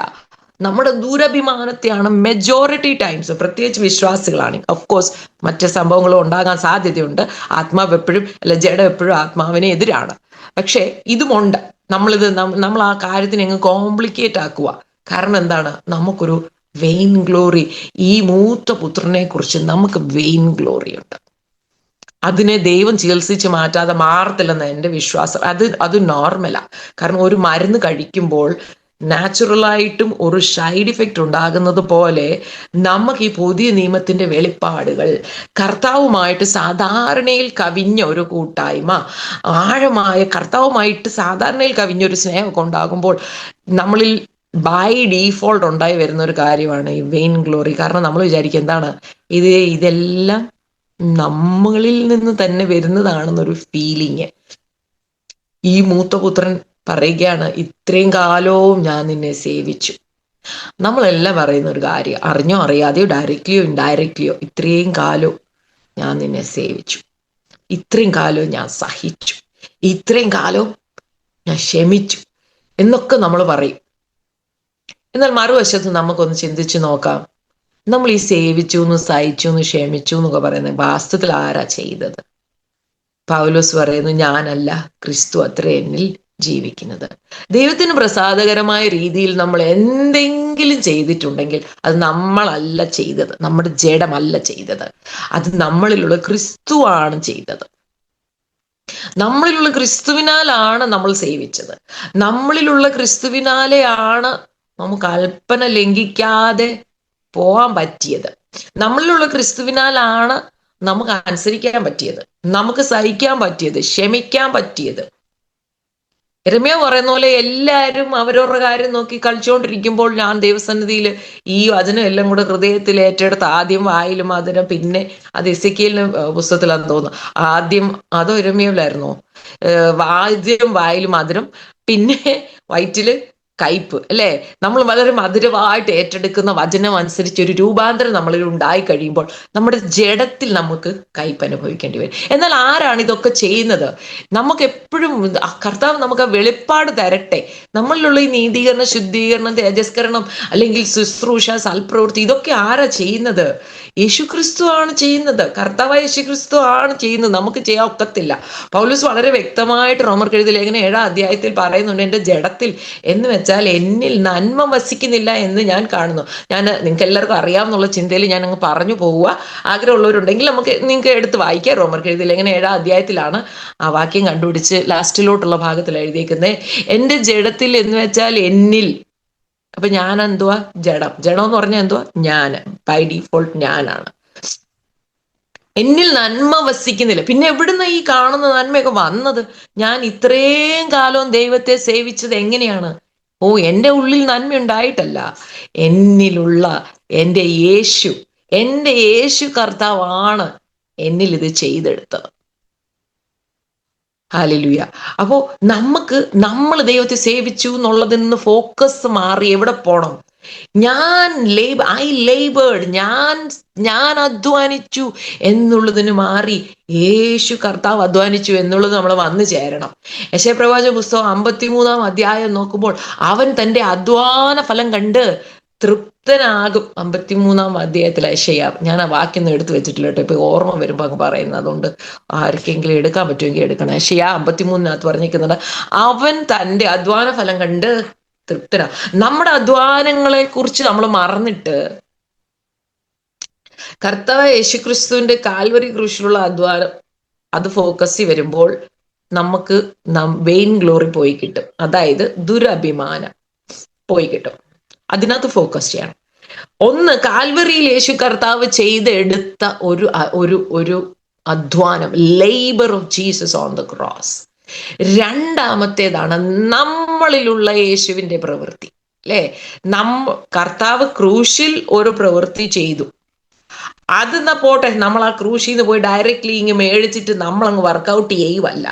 നമ്മുടെ ദുരഭിമാനത്തെയാണ് മെജോറിറ്റി ടൈംസ്. പ്രത്യേകിച്ച് വിശ്വാസികളാണ്. ഓഫ് കോഴ്സ് മറ്റ് സംഭവങ്ങളും ഉണ്ടാകാൻ സാധ്യതയുണ്ട്. ആത്മാവ് എപ്പോഴും അല്ല, ജഡം എപ്പോഴും ആത്മാവിന് എതിരാണ്. പക്ഷെ ഇതുമുണ്ട്. നമ്മൾ ആ കാര്യത്തിനെ അങ്ങ് കോംപ്ലിക്കേറ്റ് ആക്കുക. കാരണം എന്താണ്, നമുക്കൊരു വെയിൻ ഗ്ലോറി, ഈ മൂത്ത പുത്രനെ കുറിച്ച് നമുക്ക് വെയിൻ ഗ്ലോറി ഉണ്ട്. അതിനെ ദൈവം ചികിത്സിച്ച് മാറ്റാതെ മാറത്തില്ലെന്ന് എൻ്റെ വിശ്വാസം. അത് നോർമലാ. കാരണം ഒരു മരുന്ന് കഴിക്കുമ്പോൾ നാച്ചുറലായിട്ടും ഒരു സൈഡ് ഇഫക്റ്റ് ഉണ്ടാകുന്നത് പോലെ നമുക്ക് ഈ പുതിയ നിയമത്തിന്റെ വെളിപ്പാടുകൾ, കർത്താവുമായിട്ട് സാധാരണയിൽ കവിഞ്ഞ ഒരു കൂട്ടായ്മ, ആഴമായ കർത്താവുമായിട്ട് സാധാരണയിൽ കവിഞ്ഞ ഒരു സ്നേഹമൊക്കെ ഉണ്ടാകുമ്പോൾ നമ്മളിൽ ബൈ ഡീഫോൾട്ട് ഉണ്ടായി വരുന്ന ഒരു കാര്യമാണ് ഈ വെയിൻ ഗ്ലോറി. കാരണം നമ്മൾ വിചാരിക്കും എന്താണ്, ഇതെല്ലാം നമ്മളിൽ നിന്ന് തന്നെ വരുന്നതാണെന്നൊരു ഫീലിങ്. ഈ മൂത്തപുത്രൻ പറയുകയാണ്, ഇത്രയും കാലവും ഞാൻ നിന്നെ സേവിച്ചു. നമ്മളെല്ലാം പറയുന്ന ഒരു കാര്യം, അറിഞ്ഞോ അറിയാതെയോ, ഡയറക്റ്റ്ലിയോ ഇൻഡയറക്റ്റ്ലിയോ, ഇത്രയും കാലവും ഞാൻ നിന്നെ സേവിച്ചു, ഇത്രയും കാലവും ഞാൻ സഹിച്ചു, ഇത്രയും കാലവും ഞാൻ ക്ഷമിച്ചു എന്നൊക്കെ നമ്മൾ പറയും. എന്നാൽ മറുവശത്ത് നമുക്കൊന്ന് ചിന്തിച്ചു നോക്കാം, നമ്മൾ ഈ സേവിച്ചു എന്ന്, സഹിച്ചു എന്ന്, ക്ഷമിച്ചു എന്നൊക്കെ പറയുന്നത് വാസ്തവത്തിൽ ആരാ ചെയ്തത്? പൗലോസ് പറയുന്നു, ഞാനല്ല, ക്രിസ്തു അത്ര എന്നിൽ ജീവിക്കുന്നത്. ദൈവത്തിന് പ്രസാദകരമായ രീതിയിൽ നമ്മൾ എന്തെങ്കിലും ചെയ്തിട്ടുണ്ടെങ്കിൽ അത് നമ്മളല്ല ചെയ്തത്, നമ്മുടെ ജഡമല്ല ചെയ്തത്, അത് നമ്മളിലുള്ള ക്രിസ്തുവാണ് ചെയ്തത്. നമ്മളിലുള്ള ക്രിസ്തുവിനാലാണ് നമ്മൾ സേവിച്ചത്. നമ്മളിലുള്ള ക്രിസ്തുവിനാലെയാണ് നമുക്ക് കൽപ്പന ലംഘിക്കാതെ പോകാൻ പറ്റിയത്. നമ്മളിലുള്ള ക്രിസ്തുവിനാലാണ് നമുക്ക് അനുസരിക്കാൻ പറ്റിയത്, നമുക്ക് സഹിക്കാൻ പറ്റിയത്, ക്ഷമിക്കാൻ പറ്റിയത്. യെരമ്യാ പറയുന്ന പോലെ എല്ലാവരും അവരവരുടെ കാര്യം നോക്കി കളിച്ചുകൊണ്ടിരിക്കുമ്പോൾ ഞാൻ ദൈവസന്നിധിയിൽ ഈ വചനം എല്ലാം കൂടെ ഹൃദയത്തിൽ ഏറ്റെടുത്ത് ആദ്യം വായിലും മധുരം, പിന്നെ അത് എസെക്കിയേലിന്റെ പുസ്തകത്തിലാന്ന് തോന്നുന്നു, ആദ്യം അതോ യെരമ്യാവിലായിരുന്നോ, ആദ്യം വായിലും മധുരം, പിന്നെ വയറ്റില് കയ്പ്, അല്ലേ? നമ്മൾ വളരെ മധുരമായിട്ട് ഏറ്റെടുക്കുന്ന വചനം അനുസരിച്ച് ഒരു രൂപാന്തരം നമ്മളിൽ ഉണ്ടായി കഴിയുമ്പോൾ നമ്മുടെ ജഡത്തിൽ നമുക്ക് കയ്പ് അനുഭവിക്കേണ്ടി വരും. എന്നാൽ ആരാണ് ഇതൊക്കെ ചെയ്യുന്നത്? നമുക്ക് എപ്പോഴും കർത്താവ് നമുക്ക് വെളിപ്പാട് തരട്ടെ. നമ്മളിലുള്ള ഈ നീതീകരണം, ശുദ്ധീകരണം, തേജസ്കരണം, അല്ലെങ്കിൽ ശുശ്രൂഷ, സൽപ്രവൃത്തി, ഇതൊക്കെ ആരാ ചെയ്യുന്നത്? യേശുക്രിസ്തു ആണ് ചെയ്യുന്നത്. കർത്താവായ യേശുക്രിസ്തു ആണ് ചെയ്യുന്നത്. നമുക്ക് ചെയ്യാൻ ഒക്കത്തില്ല. പൗലോസ് വളരെ വ്യക്തമായിട്ട് റോമർക്ക് എഴുതിയ ലേഖനം 7-ാം അധ്യായത്തിൽ പറയുന്നുണ്ട്, എൻ്റെ ജഡത്തിൽ എന്ന് വെച്ചാൽ എന്നിൽ നന്മ വസിക്കുന്നില്ല എന്ന് ഞാൻ കാണുന്നു. നിങ്ങൾക്ക് എല്ലാവർക്കും അറിയാമെന്നുള്ള ചിന്തയിൽ ഞാൻ അങ്ങ് പറഞ്ഞു പോവുക. ആഗ്രഹമുള്ളവരുണ്ടെങ്കിൽ നിങ്ങൾക്ക് എടുത്ത് വായിക്കാം. റോമർക്ക് എഴുതിയ ലേഖനം 7-ാം അധ്യായത്തിലാണ് ആ വാക്യം കണ്ടുപിടിച്ച് ലാസ്റ്റിലോട്ടുള്ള ഭാഗത്തിൽ എഴുതിയേക്കുന്നത്. എൻ്റെ ജഡത്തിൽ എന്ന് വെച്ചാൽ എന്നിൽ. അപ്പൊ ഞാൻ എന്തുവാ? ജഡം എന്ന് പറഞ്ഞാൽ എന്തുവാ? ഞാൻ, ബൈ ഡീഫോൾട്ട് ഞാനാണ്. എന്നിൽ നന്മ വസിക്കുന്നില്ല. പിന്നെ എവിടുന്ന ഈ കാണുന്ന നന്മയൊക്കെ വന്നത്? ഞാൻ ഇത്രയും കാലവും ദൈവത്തെ സേവിച്ചത് എങ്ങനെയാണ്? എൻ്റെ ഉള്ളിൽ നന്മ ഉണ്ടായിട്ടല്ല, എന്നിലുള്ള എൻ്റെ യേശു കർത്താവാണ് എന്നിൽ ഇത് ചെയ്തെടുത്തത്. ഹല്ലേലൂയ. അപ്പോ നമ്മൾ ദൈവത്തെ സേവിച്ചു എന്നുള്ളതിൽ നിന്ന് ഫോക്കസ് മാറി എവിടെ പോണം? ഐ ലേബേർഡ്, ഞാൻ അധ്വാനിച്ചു എന്നുള്ളതിന് മാറി യേശു കർത്താവ് അധ്വാനിച്ചു എന്നുള്ളത് നമ്മൾ വന്നു ചേരണം. യെശയ്യാപ്രവാചക പുസ്തകം 53 അധ്യായം നോക്കുമ്പോൾ അവൻ തന്റെ അധ്വാന ഫലം കണ്ട് തൃപ്തനാകും. 53 അധ്യായത്തിലെ യെശയ്യാ, ഞാൻ ആ വാക്യം എടുത്തു വെച്ചിട്ടില്ല കേട്ടോ, ഇപ്പൊ ഓർമ്മ വരുമ്പോ അങ്ങ് പറയുന്നത്, അതുകൊണ്ട് ആർക്കെങ്കിലും എടുക്കാൻ പറ്റുമെങ്കിൽ എടുക്കണം. യെശയ്യാ 53 പറഞ്ഞിരിക്കുന്നുണ്ട്, അവൻ തന്റെ അധ്വാന ഫലം കണ്ട് തൃപ്തനാ. നമ്മുടെ അധ്വാനങ്ങളെ കുറിച്ച് നമ്മൾ മറന്നിട്ട് കർത്താവ് യേശുക്രിസ്തുവിന്റെ കാൽവരി ക്രൂശിലുള്ള അധ്വാനം അത് ഫോക്കസ് വരുമ്പോൾ നമുക്ക് വെയിൻ ഗ്ലോറി പോയി കിട്ടും. അതായത് ദുരഭിമാനം പോയി കിട്ടും. അതിനകത്ത് ഫോക്കസ് ചെയ്യണം. ഒന്ന്, കാൽവറിയിൽ യേശു കർത്താവ് ചെയ്തെടുത്ത ഒരു അധ്വാനം, labour of Jesus on the cross. രണ്ടാമത്തേതാണ് നമ്മളിലുള്ള യേശുവിന്റെ പ്രവൃത്തി, അല്ലെ? കർത്താവ് ക്രൂശിൽ ഒരു പ്രവൃത്തി ചെയ്തു, അത് എന്നാ പോട്ടെ, നമ്മൾ ആ ക്രൂശിൽ നിന്ന് പോയി ഡയറക്റ്റ്ലി ഇങ്ങ് മേടിച്ചിട്ട് നമ്മളങ്ങ് വർക്കൗട്ട് ചെയ്യുവല്ല.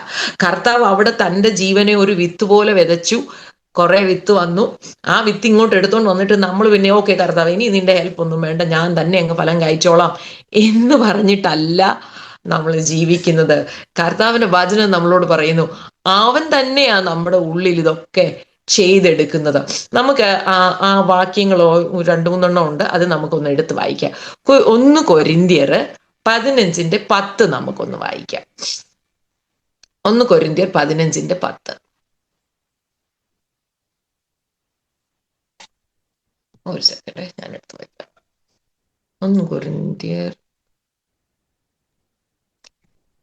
കർത്താവ് അവിടെ തൻ്റെ ജീവനെ ഒരു വിത്ത് പോലെ വിതച്ചു, കുറെ വിത്ത് വന്നു, ആ വിത്ത് ഇങ്ങോട്ട് എടുത്തോണ്ട് വന്നിട്ട് നമ്മൾ പിന്നെ ഓക്കെ കർത്താവ് ഇനി നിന്റെ ഹെൽപ്പ് ഒന്നും വേണ്ട, ഞാൻ തന്നെ അങ്ങ് ഫലം കഴിച്ചോളാം എന്ന് പറഞ്ഞിട്ടല്ല നമ്മൾ ജീവിക്കുന്നത്. കർത്താവിന്റെ വചനം നമ്മളോട് പറയുന്നു, അവൻ തന്നെയാ നമ്മുടെ ഉള്ളിൽ ഇതൊക്കെ ചെയ്തെടുക്കുന്നത്. നമുക്ക് ആ വാക്യങ്ങളോ 2-3 ഉണ്ട്, അത് നമുക്കൊന്ന് എടുത്ത് വായിക്കാം. 1 കൊരിന്ത്യർ 15:10 നമുക്കൊന്ന് വായിക്കാം. 1 കൊരിന്ത്യർ 15:10. ഒരു സെക്കൻഡ്, ഞാൻ എടുത്ത് വായിക്കാം. 1 കൊരിന്ത്യർ.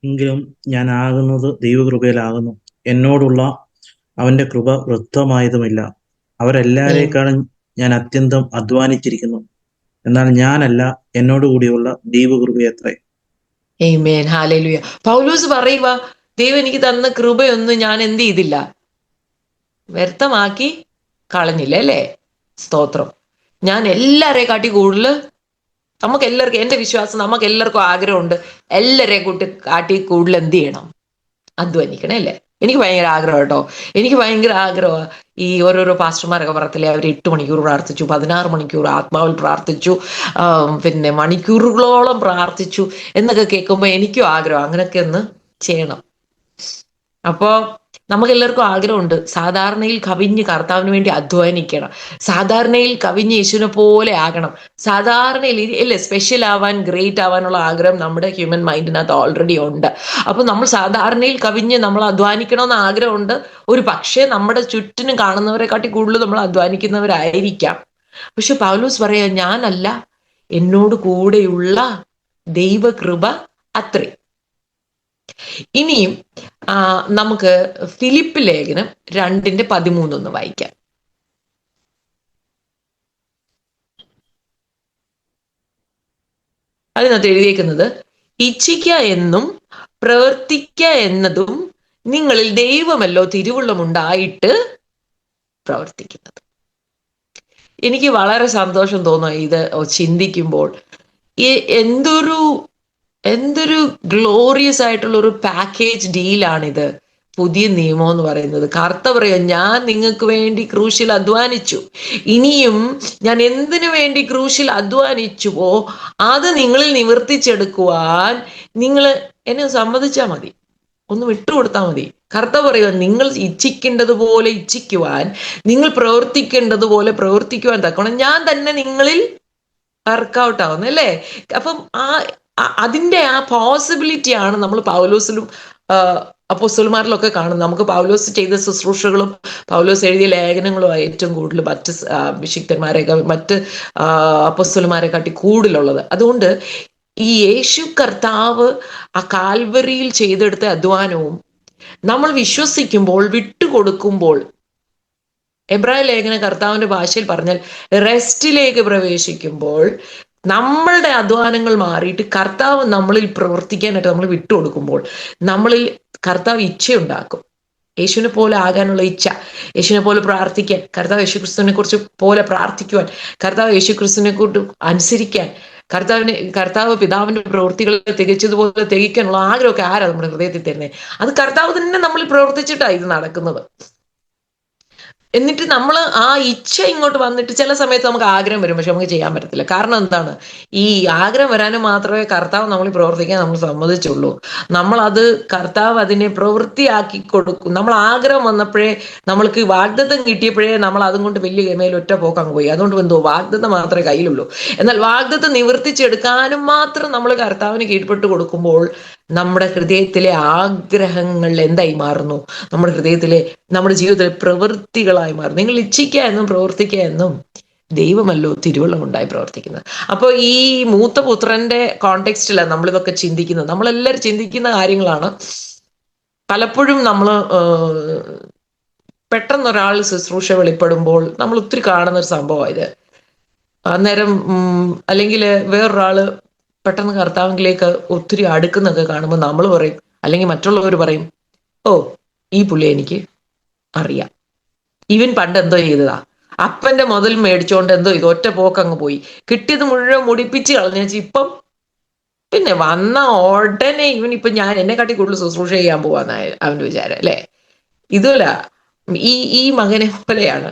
എങ്കിലും ഞാൻ ആകുന്നത് ദൈവകൃപയിലാകുന്നു, എന്നോടുള്ള അവന്റെ കൃപ വൃദ്ധമായതുമില്ല. അവരെല്ലാരേക്കാളും ഞാൻ അത്യന്തം അധ്വാനിച്ചിരിക്കുന്നു, എന്നാൽ ഞാനല്ല, എന്നോട് കൂടിയുള്ള ദൈവകൃപയത്രേ. ആമേൻ, ഹല്ലേലൂയ. പൗലോസ് പറയുക, ദൈവം എനിക്ക് തന്ന കൃപയൊന്നും ഞാൻ എന്ത് ചെയ്തില്ല, വ്യർത്ഥമാക്കി കളഞ്ഞില്ല, അല്ലേ? സ്തോത്രം. ഞാൻ എല്ലാവരെയും കാട്ടി കൂടുതൽ, നമുക്ക് എല്ലാവർക്കും, എൻ്റെ വിശ്വാസം നമുക്ക് എല്ലാവർക്കും ആഗ്രഹമുണ്ട്, എല്ലാവരെയും കാട്ടി കൂടുതൽ എന്ത് ചെയ്യണം, അധ്വാനിക്കണം, അല്ലേ? എനിക്ക് ഭയങ്കര ആഗ്രഹം കേട്ടോ, എനിക്ക് ഭയങ്കര ആഗ്രഹമാണ്. ഈ ഓരോരോ പാസ്റ്റർമാരൊക്കെ പറയത്തില്ലേ, അവർ 8 മണിക്കൂർ പ്രാർത്ഥിച്ചു, 16 മണിക്കൂർ ആത്മാവിൽ പ്രാർത്ഥിച്ചു, പിന്നെ മണിക്കൂറുകളോളം പ്രാർത്ഥിച്ചു എന്നൊക്കെ കേൾക്കുമ്പോൾ എനിക്കും ആഗ്രഹം അങ്ങനെയൊക്കെ ഒന്ന് ചെയ്യണം. അപ്പോ നമുക്ക് എല്ലാവർക്കും ആഗ്രഹമുണ്ട് സാധാരണയിൽ കവിഞ്ഞ് കർത്താവിന് വേണ്ടി അധ്വാനിക്കണം, സാധാരണയിൽ കവിഞ്ഞ് യേശുവിനെ പോലെ ആകണം, സാധാരണയിൽ അല്ലേ സ്പെഷ്യൽ ആവാൻ, ഗ്രേറ്റ് ആവാനുള്ള ആഗ്രഹം നമ്മുടെ ഹ്യൂമൻ മൈൻഡിനകത്ത് ഓൾറെഡി ഉണ്ട്. അപ്പൊ നമ്മൾ സാധാരണയിൽ കവിഞ്ഞ് നമ്മൾ അധ്വാനിക്കണമെന്ന് ആഗ്രഹമുണ്ട്. ഒരു പക്ഷേ നമ്മുടെ ചുറ്റിനും കാണുന്നവരെക്കാട്ടി കൂടുതൽ നമ്മൾ അധ്വാനിക്കുന്നവരായിരിക്കാം. പക്ഷെ പൗലോസ് പറയാ, ഞാനല്ല, എന്നോട് കൂടെയുള്ള ദൈവകൃപ അത്രേ. ഇനിയും നമുക്ക് ഫിലിപ്പ് ലേഖനം 2:13 ഒന്ന് വായിക്കാം. അതിനകത്ത് എഴുതിയേക്കുന്നത്, ഇച്ഛിക്ക എന്നും പ്രവർത്തിക്ക എന്നതും നിങ്ങളിൽ ദൈവമല്ലോ തിരുവുള്ളമുണ്ടായിട്ട് പ്രവർത്തിക്കുന്നത്. എനിക്ക് വളരെ സന്തോഷം തോന്നുന്നു ഇത് ചിന്തിക്കുമ്പോൾ. എന്തൊരു ഗ്ലോറിയസ് ആയിട്ടുള്ള ഒരു പാക്കേജ് ഡീലാണിത്, പുതിയ നിയമം എന്ന് പറയുന്നത്. കർത്താവ് പറയുക, ഞാൻ നിങ്ങൾക്ക് വേണ്ടി ക്രൂശിൽ അധ്വാനിച്ചു, ഇനിയും ഞാൻ എന്തിനു വേണ്ടി ക്രൂശിൽ അധ്വാനിച്ചുവോ അത് നിങ്ങളിൽ നിവർത്തിച്ചെടുക്കുവാൻ നിങ്ങൾ എന്നെ സമ്മതിച്ചാൽ മതി, ഒന്ന് വിട്ടുകൊടുത്താൽ മതി. കർത്താവ് പറയുക, നിങ്ങൾ ഇച്ഛിക്കേണ്ടതുപോലെ ഇച്ഛിക്കുവാൻ, നിങ്ങൾ പ്രവർത്തിക്കേണ്ടതുപോലെ പ്രവർത്തിക്കുവാൻ തക്കണം ഞാൻ തന്നെ നിങ്ങളിൽ വർക്കൗട്ട് ആവുന്നു, അല്ലേ? അപ്പം അതിൻ്റെ ആ പോസിബിലിറ്റിയാണ് നമ്മൾ പൗലോസിലും അപ്പോസ്തലന്മാരിലൊക്കെ കാണുന്നത്. നമുക്ക് പൗലോസ് ചെയ്ത ശുശ്രൂഷകളും പൗലോസ് എഴുതിയ ലേഖനങ്ങളും ഏറ്റവും കൂടുതൽ മറ്റ് അഭിഷിക്തന്മാരെയൊക്കെ, മറ്റ് അപ്പോസ്തലന്മാരെ കാട്ടി കൂടുതലുള്ളത്. അതുകൊണ്ട് ഈ യേശു കർത്താവ് ആ കാൽവരിയിൽ ചെയ്തെടുത്ത അധ്വാനവും നമ്മൾ വിശ്വസിക്കുമ്പോൾ, വിട്ടുകൊടുക്കുമ്പോൾ, എബ്രായ ലേഖന കർത്താവിന്റെ ഭാഷയിൽ പറഞ്ഞാൽ റെസ്റ്റിലേക്ക് പ്രവേശിക്കുമ്പോൾ, നമ്മളുടെ അധ്വാനങ്ങൾ മാറിയിട്ട് കർത്താവ് നമ്മളിൽ പ്രവർത്തിക്കാനായിട്ട് നമ്മൾ വിട്ടുകൊടുക്കുമ്പോൾ നമ്മളിൽ കർത്താവ് ഇച്ഛയുണ്ടാക്കും. യേശുവിനെ പോലെ ആകാനുള്ള ഇച്ഛ, യേശുവിനെ പോലെ പ്രാർത്ഥിക്കാൻ, കർത്താവ് യേശുക്രിസ്തുവിനെ കുറിച്ച് പോലെ പ്രാർത്ഥിക്കുവാൻ, കർത്താവ് യേശുക്രിസ്തുവിനെ കൊണ്ട് അനുസരിക്കാൻ, കർത്താവ് പിതാവിന്റെ പ്രവൃത്തികളെ തികച്ചതുപോലെ തികയ്ക്കാനുള്ള ആഗ്രഹമൊക്കെ ആരാ നമ്മുടെ ഹൃദയത്തിൽ തരുന്നത്? അത് കർത്താവ് തന്നെ നമ്മളിൽ പ്രവർത്തിച്ചിട്ടാണ് ഇത് നടക്കുന്നത്. എന്നിട്ട് നമ്മൾ ആ ഇച്ഛ ഇങ്ങോട്ട് വന്നിട്ട് ചില സമയത്ത് നമുക്ക് ആഗ്രഹം വരും, പക്ഷെ നമുക്ക് ചെയ്യാൻ പറ്റത്തില്ല. കാരണം എന്താണ്? ഈ ആഗ്രഹം വരാനും മാത്രമേ കർത്താവ് നമ്മൾ പ്രവർത്തിക്കാൻ നമ്മൾ സമ്മതിച്ചുള്ളൂ. നമ്മളത് കർത്താവ് അതിനെ പ്രവൃത്തിയാക്കി കൊടുക്കും. നമ്മൾ ആഗ്രഹം വന്നപ്പോഴേ, നമ്മൾക്ക് വാഗ്ദത്തം കിട്ടിയപ്പോഴേ നമ്മൾ അതും കൊണ്ട് വലിയ മേൽ ഒറ്റ പോക്കങ്ങ് പോയി. അതുകൊണ്ട് എന്തോ വാഗ്ദത്തം മാത്രമേ കയ്യിലുള്ളൂ. എന്നാൽ വാഗ്ദത്തം നിവർത്തിച്ചെടുക്കാനും മാത്രം നമ്മൾ കർത്താവിന് കീഴ്പ്പെട്ട് കൊടുക്കുമ്പോൾ നമ്മുടെ ഹൃദയത്തിലെ ആഗ്രഹങ്ങൾ എന്തായി മാറുന്നു? നമ്മുടെ ഹൃദയത്തിലെ, നമ്മുടെ ജീവിതത്തിലെ പ്രവൃത്തികളായി മാറും. നിങ്ങൾ ഇച്ഛിക്കുക എന്നും പ്രവർത്തിക്കുക എന്നും ദൈവമല്ലോ തിരുവള്ളം ഉണ്ടായി പ്രവർത്തിക്കുന്നത്. അപ്പോൾ ഈ മൂത്ത പുത്രന്റെ കോണ്ടെക്സ്റ്റിലാണ് നമ്മളിതൊക്കെ ചിന്തിക്കുന്നത്. നമ്മളെല്ലാവരും ചിന്തിക്കുന്ന കാര്യങ്ങളാണ്. പലപ്പോഴും നമ്മൾ പെട്ടെന്ന് ഒരാൾ ശുശ്രൂഷ വെളിപ്പെടുമ്പോൾ നമ്മൾ ഒത്തിരി കാണുന്ന ഒരു സംഭവമാണ് ഇത്. അന്നേരം അല്ലെങ്കിൽ വേറൊരാള് പെട്ടെന്ന് കർത്താവിലേക്ക് ഒത്തിരി അടുക്കുന്നൊക്കെ കാണുമ്പോൾ നമ്മൾ പറയും, അല്ലെങ്കിൽ മറ്റുള്ളവർ പറയും, ഓ ഈ പുള്ളി എനിക്ക് അറിയാം, ഇവൻ പണ്ട് എന്തോ ചെയ്തതാ, അപ്പന്റെ മുതൽ മേടിച്ചോണ്ട് എന്തോ ഇത് ഒറ്റ പോക്കങ്ങ് പോയി, കിട്ടിയത് മുഴുവൻ മുടിപ്പിച്ച് കളഞ്ഞേച്ച് ഇപ്പം പിന്നെ വന്ന ഉടനെ ഇവനിപ്പം ഞാൻ എന്നെക്കാട്ടി കൂടുതൽ ശുശ്രൂഷ ചെയ്യാൻ പോവാന്ന അവന്റെ വിചാരം അല്ലേ. ഇതുമല്ല, ഈ മകനെ പോലെയാണ്.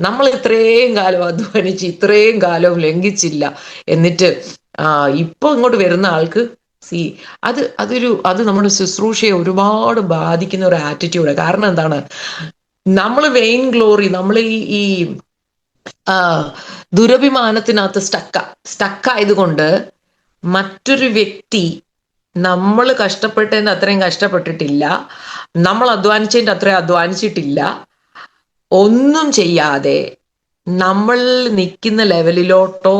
നമ്മൾ ഇത്രയും കാലം അധ്വാനിച്ച് ഇത്രയും കാലം ലംഘിച്ചില്ല, എന്നിട്ട് ഇപ്പൊ ഇങ്ങോട്ട് വരുന്ന ആൾക്ക് അത് നമ്മുടെ ശുശ്രൂഷയെ ഒരുപാട് ബാധിക്കുന്ന ഒരു ആറ്റിറ്റ്യൂഡ്. കാരണം എന്താണ്? നമ്മൾ വെയിൻ ഗ്ലോറി, നമ്മൾ ഈ ദുരഭിമാനത്തിനകത്ത് സ്റ്റക്കായതുകൊണ്ട് മറ്റൊരു വ്യക്തി നമ്മൾ കഷ്ടപ്പെട്ടതിന് അത്രയും കഷ്ടപ്പെട്ടിട്ടില്ല, നമ്മൾ അധ്വാനിച്ചതിൻ്റെ അത്രയും അധ്വാനിച്ചിട്ടില്ല, ഒന്നും ചെയ്യാതെ നമ്മൾ നിൽക്കുന്ന ലെവലിലോട്ടോ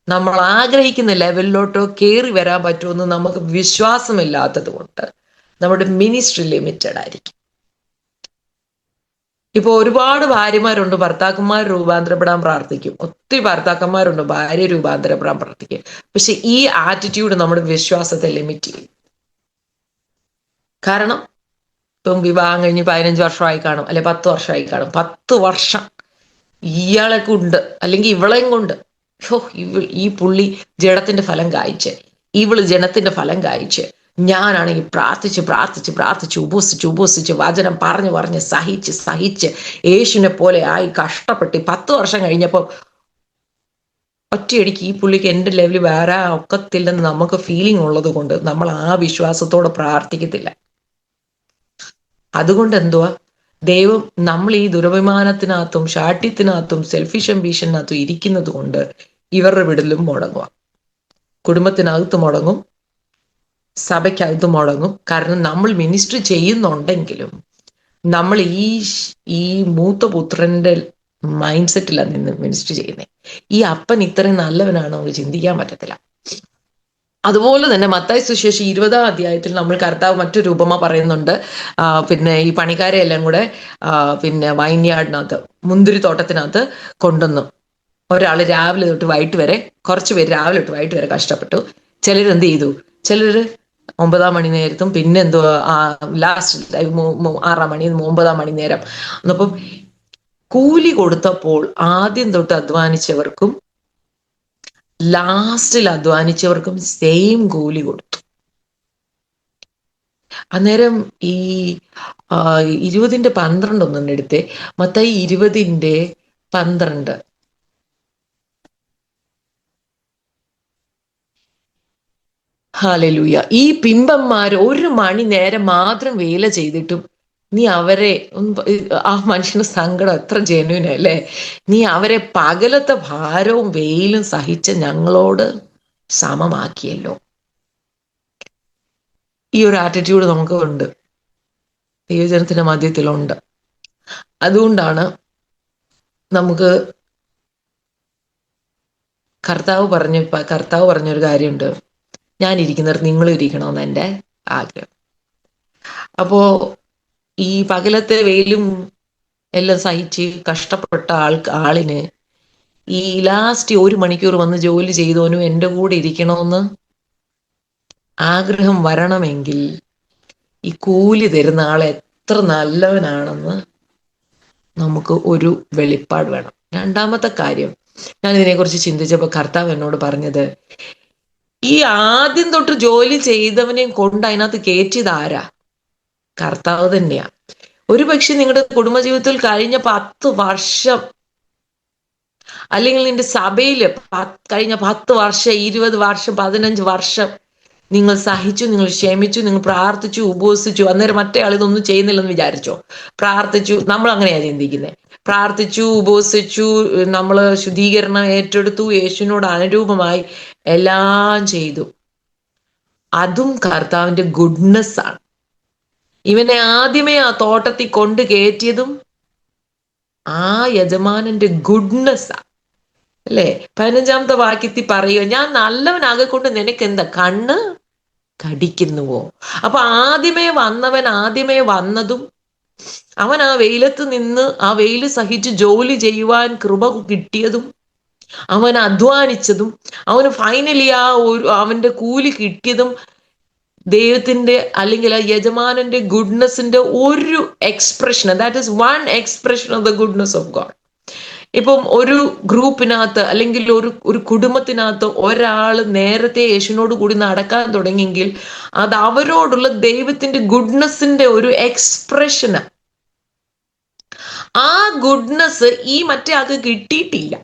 നമ്മൾ ആഗ്രഹിക്കുന്ന ലെവലിലോട്ടോ കയറി വരാൻ പറ്റുമെന്ന് നമുക്ക് വിശ്വാസമില്ലാത്തത് കൊണ്ട് നമ്മുടെ മിനിസ്ട്രി ലിമിറ്റഡ് ആയിരിക്കും. ഇപ്പൊ ഒരുപാട് ഭാര്യമാരുണ്ട്, ഭർത്താക്കന്മാർ രൂപാന്തരപ്പെടാൻ പ്രാർത്ഥിക്കും. ഒത്തിരി ഭർത്താക്കന്മാരുണ്ട്, ഭാര്യ രൂപാന്തരപ്പെടാൻ പ്രാർത്ഥിക്കും. പക്ഷെ ഈ ആറ്റിറ്റ്യൂഡ് നമ്മുടെ വിശ്വാസത്തെ ലിമിറ്റ് ചെയ്യും. കാരണം ഇപ്പം വിവാഹം കഴിഞ്ഞ് 15 വർഷമായി കാണും, അല്ലെ 10 വർഷമായി കാണും. 10 വർഷം ഇയാളെ കൊണ്ട് അല്ലെങ്കിൽ ഇവളെയും കൊണ്ട് ഈ പുള്ളി ജഡത്തിന്റെ ഫലം കായ്ച്ച്, ഇവള് ജനത്തിന്റെ ഫലം കായ്ച്ച്, ഞാനാണെങ്കിൽ പ്രാർത്ഥിച്ച് ഉപസിച്ച് വചനം പറഞ്ഞ് സഹിച്ച് യേശുവിനെ പോലെ ആയി കഷ്ടപ്പെട്ട് 10 വർഷം കഴിഞ്ഞപ്പോൾ ഒറ്റയടിക്ക് ഈ പുള്ളിക്ക് എൻ്റെ ലെവലിൽ വേറെ ഒക്കത്തില്ലെന്ന് നമുക്ക് ഫീലിംഗ് ഉള്ളത് കൊണ്ട് നമ്മൾ ആ വിശ്വാസത്തോടെ പ്രാർത്ഥിക്കത്തില്ല. അതുകൊണ്ട് എന്തുവാ, ദൈവം നമ്മൾ ഈ ദുരഭിമാനത്തിനകത്തും ശാഠ്യത്തിനകത്തും സെൽഫിഷ് അംബീഷനകത്തും ഇരിക്കുന്നത് കൊണ്ട് ഇവരുടെ വിടലും മുടങ്ങുക. കുടുംബത്തിനകത്ത് മുടങ്ങും, സഭയ്ക്കകത്ത് മുടങ്ങും. കാരണം നമ്മൾ മിനിസ്ട്രി ചെയ്യുന്നുണ്ടെങ്കിലും നമ്മൾ ഈ മൂത്ത പുത്രന്റെ മൈൻഡ് സെറ്റിലാണ് നിന്ന് മിനിസ്ട്രി ചെയ്യുന്നത്. ഈ അപ്പൻ ഇത്രയും നല്ലവനാണ് നമുക്ക് ചിന്തിക്കാൻ പറ്റത്തില്ല. അതുപോലെ തന്നെ മത്തായി സുവിശേഷം 20-ാം അധ്യായത്തിൽ നമ്മൾ കർത്താവ് മറ്റൊരു ഉപമ പറയുന്നുണ്ട്. പിന്നെ ഈ പണിക്കാരെ എല്ലാം കൂടെ പിന്നെ വൈൻയാർഡിനകത്ത്, മുന്തിരിത്തോട്ടത്തിനകത്ത് കൊണ്ടുവന്നു. ഒരാൾ രാവിലെ തൊട്ട് വൈകിട്ട് വരെ, കുറച്ച് പേര് രാവിലെ തൊട്ട് വൈകിട്ട് വരെ കഷ്ടപ്പെട്ടു. ചിലർ എന്ത് ചെയ്തു? ചിലർ 9-ാം മണി നേരത്തും, പിന്നെ എന്തോ ലാസ്റ്റ് 6-ാം മണി 9-ാം മണി നേരം. അപ്പം കൂലി കൊടുത്തപ്പോൾ ആദ്യം തൊട്ട് അധ്വാനിച്ചവർക്കും ലാസ്റ്റിൽ അധ്വാനിച്ചവർക്കും സെയിം കൂലി കൊടുത്തു. അന്നേരം ഈ 20-12 ഒന്നും എടുത്തേ, മത്തായി 20-12. ഹല്ലേലൂയ. ഈ പിമ്പന്മാർ 1 മണി നേരം മാത്രം വേല ചെയ്തിട്ടും നീ അവരെ, ആ മനുഷ്യന് സങ്കടം എത്ര ജെന്യൂൻ അല്ലേ, നീ അവരെ പകലത്തെ ഭാരവും വെയിലും സഹിച്ച് ഞങ്ങളോട് സമമാക്കിയല്ലോ. ഈ ഒരു ആറ്റിറ്റ്യൂഡ് നമുക്ക് ഉണ്ട്, ദൈവജനത്തിന്റെ മധ്യത്തിലുണ്ട്. അതുകൊണ്ടാണ് നമുക്ക് കർത്താവ് പറഞ്ഞൊരു കാര്യമുണ്ട്, ഞാൻ ഇരിക്കുന്നിടത്ത് നിങ്ങളും ഇരിക്കണമെന്ന് എൻ്റെ ആഗ്രഹം. അപ്പോ ഈ പകലത്തെ വെയിലും എല്ലാം സഹിച്ച് കഷ്ടപ്പെട്ട ആളിന് ഈ ലാസ്റ്റ് 1 മണിക്കൂർ വന്ന് ജോലി ചെയ്തോനും എൻ്റെ കൂടെ ഇരിക്കണമെന്ന് ആഗ്രഹം വരണമെങ്കിൽ ഈ കൂലി തരുന്ന ആൾ എത്ര നല്ലവനാണെന്ന് നമുക്ക് ഒരു വെളിപ്പാട് വേണം. രണ്ടാമത്തെ കാര്യം, ഞാൻ ഇതിനെക്കുറിച്ച് ചിന്തിച്ചപ്പോൾ കർത്താവ് എന്നോട് പറഞ്ഞത്, ഈ ആദ്യം തൊട്ട് ജോലി ചെയ്തവനെയും കൊണ്ട് അതിനകത്ത് കയറ്റിയത് ആരാ? കർത്താവ് തന്നെയാ. ഒരുപക്ഷെ നിങ്ങളുടെ കുടുംബജീവിതത്തിൽ കഴിഞ്ഞ 10 വർഷം, അല്ലെങ്കിൽ നിന്റെ സഭയില് കഴിഞ്ഞ 10 വർഷം, 20 വർഷം, 15 വർഷം നിങ്ങൾ സഹിച്ചു, നിങ്ങൾ ക്ഷമിച്ചു, നിങ്ങൾ പ്രാർത്ഥിച്ചു, ഉപവസിച്ചു. അന്നേരം മറ്റേ ആൾ ഇതൊന്നും ചെയ്യുന്നില്ലെന്ന് വിചാരിച്ചോ? പ്രാർത്ഥിച്ചു, നമ്മൾ അങ്ങനെയാ ചിന്തിക്കുന്നത്. പ്രാർത്ഥിച്ചു, ഉപവസിച്ചു, നമ്മൾ ശുദ്ധീകരണം ഏറ്റെടുത്തു, യേശുവിനോട് അനുരൂപമായി എല്ലാം ചെയ്തു. അതും കർത്താവിന്റെ ഗുഡ്നെസ് ആണ്. ഇവനെ ആദ്യമേ ആ തോട്ടത്തിൽ കൊണ്ട് കയറ്റിയതും ആ യജമാനന്റെ ഗുഡ്നെസ് ആണ്, അല്ലേ? 15-ാമത്തെ വാക്യത്തിൽ പറയുക, ഞാൻ നല്ലവനാകൊണ്ട് നിനക്ക് എന്താ, കണ്ണ് കടിക്കുന്നുവോ? അപ്പൊ ആദ്യമേ വന്നതും അവൻ ആ വെയിലത്ത് നിന്ന് ആ വെയില് സഹിച്ച് ജോലി ചെയ്യുവാൻ കൃപ കിട്ടിയതും അവൻ അധ്വാനിച്ചതും അവന് ഫൈനലി അവന്റെ കൂലി കിട്ടിയതും ദൈവത്തിന്റെ അല്ലെങ്കിൽ ആ യജമാനന്റെ ഗുഡ്നെസിന്റെ ഒരു expression. That is one expression of the goodness of God. ഇപ്പം ഒരു ഗ്രൂപ്പിനകത്ത് അല്ലെങ്കിൽ ഒരു കുടുംബത്തിനകത്ത് ഒരാൾ നേരത്തെ യേശുവിനോട് കൂടി നടക്കാൻ തുടങ്ങിയെങ്കിൽ അത് അവരോടുള്ള ദൈവത്തിന്റെ ഗുഡ്നെസിന്റെ ഒരു എക്സ്പ്രഷന്. ആ ഗുഡ്നെസ് ഈ മറ്റേ ആൾക്ക് കിട്ടിയിട്ടില്ല,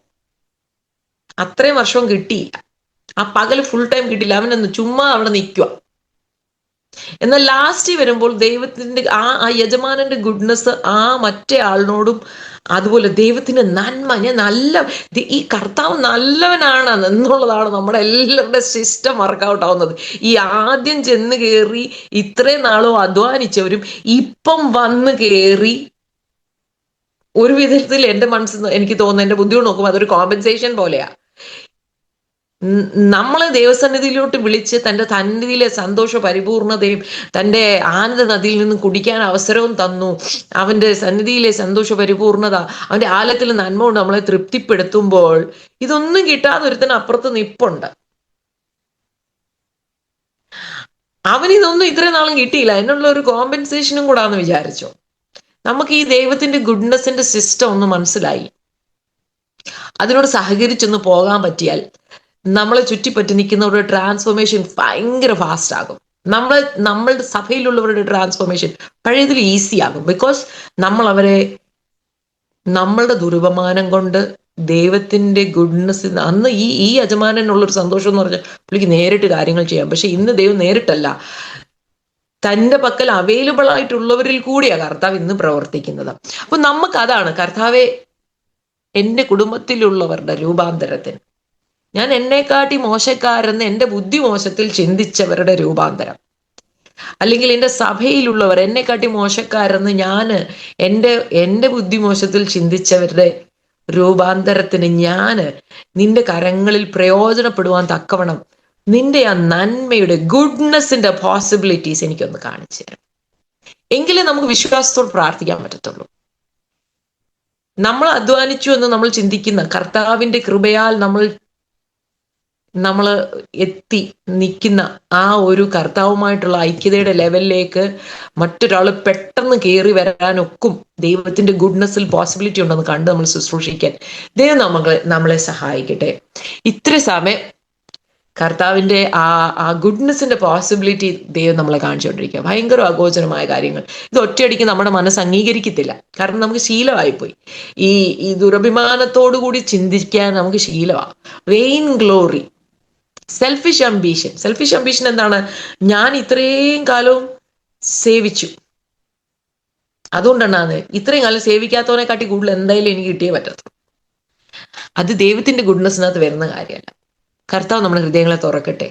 അത്രയും വർഷവും കിട്ടിയില്ല, ആ പകൽ ഫുൾ ടൈം കിട്ടിയില്ല, അവനൊന്ന് ചുമ്മാ അവിടെ നിൽക്കുക. എന്നാൽ ലാസ്റ്റ് വരുമ്പോൾ ദൈവത്തിന്റെ ആ യജമാനന്റെ ഗുഡ്നെസ് ആ മറ്റേ ആളിനോടും അതുപോലെ ദൈവത്തിന്റെ നന്മ, ഈ കർത്താവ് നല്ലവനാണ് എന്നുള്ളതാണ് നമ്മുടെ എല്ലാവരുടെ സിസ്റ്റം വർക്കൗട്ട് ആവുന്നത്. ഈ ആദ്യം ചെന്ന് കയറി ഇത്രയും നാളും അധ്വാനിച്ചവരും ഇപ്പം വന്ന് കയറി ഒരു വിധത്തിൽ എൻ്റെ മനസ്സിൽ എനിക്ക് തോന്നുന്നു, എൻ്റെ ബുദ്ധിയോട് നോക്കുമ്പോൾ അതൊരു കോമ്പൻസേഷൻ പോലെയാ. നമ്മളെ ദൈവസന്നിധിയിലോട്ട് വിളിച്ച് തൻ്റെ സന്നിധിയിലെ സന്തോഷ പരിപൂർണതയും തൻ്റെ ആനന്ദ നദിയിൽ നിന്ന് കുടിക്കാൻ അവസരവും തന്നു. അവൻ്റെ സന്നിധിയിലെ സന്തോഷ പരിപൂർണത, അവൻ്റെ ആലത്തിൽ നന്മ കൊണ്ട് നമ്മളെ തൃപ്തിപ്പെടുത്തുമ്പോൾ ഇതൊന്നും കിട്ടാതെ ഒരുത്തന് അപ്പുറത്ത് നിപ്പുണ്ട്. അവനിതൊന്നും ഇത്രയും നാളും കിട്ടിയില്ല, അതിനുള്ള ഒരു കോമ്പൻസേഷനും കൂടാന്ന് വിചാരിച്ചോ? നമുക്ക് ഈ ദൈവത്തിന്റെ ഗുഡ്നെസിന്റെ സിസ്റ്റം ഒന്ന് മനസ്സിലായി അതിനോട് സഹകരിച്ചൊന്ന് പോകാൻ പറ്റിയാൽ നമ്മളെ ചുറ്റിപ്പറ്റി നിൽക്കുന്നവരുടെ ട്രാൻസ്ഫോർമേഷൻ ഭയങ്കര ഫാസ്റ്റ് ആകും. നമ്മളുടെ സഭയിലുള്ളവരുടെ ട്രാൻസ്ഫോർമേഷൻ പഴയതിൽ ഈസി ആകും. ബിക്കോസ് നമ്മൾ അവരെ നമ്മളുടെ ദുരുപമാനം കൊണ്ട് ദൈവത്തിന്റെ ഗുഡ്നെസ്, അന്ന് ഈ യജമാനുള്ളൊരു സന്തോഷം എന്ന് പറഞ്ഞാൽ പുള്ളിക്ക് നേരിട്ട് കാര്യങ്ങൾ ചെയ്യാം. പക്ഷെ ഇന്ന് ദൈവം നേരിട്ടല്ല, തൻ്റെ പക്കൽ അവൈലബിൾ ആയിട്ടുള്ളവരിൽ കൂടിയാണ് കർത്താവ് ഇന്ന് പ്രവർത്തിക്കുന്നത്. അപ്പൊ നമുക്ക് അതാണ് കർത്താവെ, എൻ്റെ കുടുംബത്തിലുള്ളവരുടെ രൂപാന്തരത്തിന്, ഞാൻ എന്നെക്കാട്ടി മോശക്കാരെന്ന് എൻ്റെ ബുദ്ധിമോശത്തിൽ ചിന്തിച്ചവരുടെ രൂപാന്തരം, അല്ലെങ്കിൽ എൻ്റെ സഭയിലുള്ളവർ എന്നെക്കാട്ടി മോശക്കാരെന്ന് ഞാൻ എൻ്റെ ബുദ്ധിമോശത്തിൽ ചിന്തിച്ചവരുടെ രൂപാന്തരത്തിന് ഞാൻ നിന്റെ കരങ്ങളിൽ പ്രയോജനപ്പെടുവാൻ തക്കവണ്ണം നിന്റെ ആ നന്മയുടെ ഗുഡ്നെസിന്റെ പോസിബിലിറ്റീസ് എനിക്കൊന്ന് കാണിച്ചു തരാം. എങ്കിലേ നമുക്ക് വിശ്വാസത്തോട് പ്രാർത്ഥിക്കാൻ പറ്റത്തുള്ളൂ. നമ്മൾ അധ്വാനിച്ചു എന്ന് നമ്മൾ ചിന്തിക്കുന്ന കർത്താവിന്റെ കൃപയാൽ നമ്മൾ എത്തി നിൽക്കുന്ന ആ ഒരു കർത്താവുമായിട്ടുള്ള ഐക്യതയുടെ ലെവലിലേക്ക് മറ്റൊരാൾ പെട്ടെന്ന് കയറി വരാനൊക്കും ദൈവത്തിന്റെ ഗുഡ്നെസ്സിൽ പോസിബിലിറ്റി ഉണ്ടെന്ന് കണ്ട് നമ്മൾ ശുശ്രൂഷിക്കാൻ ദൈവം നമ്മളെ സഹായിക്കട്ടെ. ഇത്ര സമയം കർത്താവിന്റെ ആ ഗുഡ്നെസിന്റെ പോസിബിലിറ്റി ദൈവം നമ്മളെ കാണിച്ചുകൊണ്ടിരിക്കുക. ഭയങ്കര അഗോചരമായ കാര്യങ്ങൾ ഇത് ഒറ്റയടിക്ക് നമ്മുടെ മനസ്സ് അംഗീകരിക്കത്തില്ല. കാരണം നമുക്ക് ശീലമായിപ്പോയി. ഈ ദുരഭിമാനത്തോടു കൂടി ചിന്തിക്കാൻ നമുക്ക് ശീലമാണ്. വെയിൻ ഗ്ലോറി, സെൽഫിഷ് അംബീഷൻ എന്താണ്? ഞാൻ ഇത്രയും കാലവും സേവിച്ചു, അതുകൊണ്ടാണ് ഇത്രയും കാലം സേവിക്കാത്തവനെ കാട്ടി കൂടുതൽ എന്തായാലും എനിക്ക് കിട്ടിയേ പറ്റത്തുള്ളൂ. അത് ദൈവത്തിന്റെ ഗുഡ്നെസ്സിനകത്ത് വരുന്ന കാര്യമല്ല. കർത്താവ് നമ്മുടെ ഹൃദയങ്ങളെ തുറക്കട്ടെ.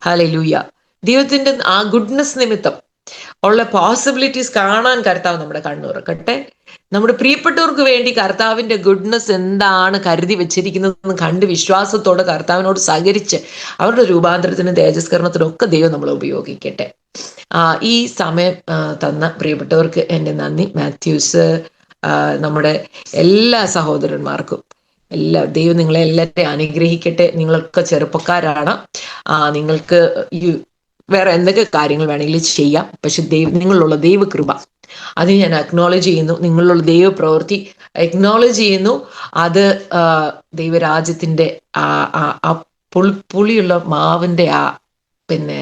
ഹല്ലേലൂയ. ദൈവത്തിന്റെ ആ ഗുഡ്നെസ് നിമിത്തം ഉള്ള പോസിബിലിറ്റീസ് കാണാൻ കർത്താവ് നമ്മുടെ കണ്ണു തുറക്കട്ടെ. നമ്മുടെ പ്രിയപ്പെട്ടവർക്ക് വേണ്ടി കർത്താവിന്റെ ഗുഡ്നെസ് എന്താണ് കരുതി വെച്ചിരിക്കുന്നതെന്ന് കണ്ട് വിശ്വാസത്തോടെ കർത്താവിനോട് സഹകരിച്ച് അവരുടെ രൂപാന്തരത്തിനും തേജസ്കരണത്തിനും ഒക്കെ ദൈവം നമ്മളെ ഉപയോഗിക്കട്ടെ. ഈ സമയം തന്ന പ്രിയപ്പെട്ടവർക്ക് എൻ്റെ നന്ദി. മാത്യൂസ്, നമ്മുടെ എല്ലാ സഹോദരന്മാർക്കും ദൈവം നിങ്ങളെ എല്ലാവരെയും അനുഗ്രഹിക്കട്ടെ. നിങ്ങളൊക്കെ ചെറുപ്പക്കാരാണ്, നിങ്ങൾക്ക് വേറെ എന്തൊക്കെ കാര്യങ്ങൾ വേണമെങ്കിലും ചെയ്യാം. പക്ഷെ നിങ്ങളിലുള്ള ദൈവകൃപ അത് ഞാൻ അക്നോളജ് ചെയ്യുന്നു. നിങ്ങളിലുള്ള ദൈവപ്രവൃത്തി അക്നോളജ് ചെയ്യുന്നു. അത് ദൈവരാജ്യത്തിന്റെ ആ പുളിയുള്ള മാവിന്റെ പിന്നെ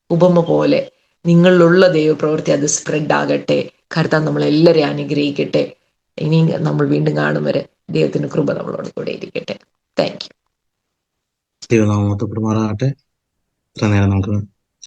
ഉപമ പോലെ നിങ്ങളിലുള്ള ദൈവപ്രവൃത്തി അത് സ്പ്രെഡ് ആകട്ടെ. കർത്താവ് നമ്മളെല്ലാവരെയും അനുഗ്രഹിക്കട്ടെ. ഇനി നമ്മൾ വീണ്ടും കാണും വരെ ദൈവത്തിന്റെ കൃപ നമ്മളോട് കൂടെ ഇരിക്കട്ടെ. Thank you. ദൈവനാമത്തെ പെരുമാറാകട്ടെ. ഇത്ര നേരം നമുക്ക്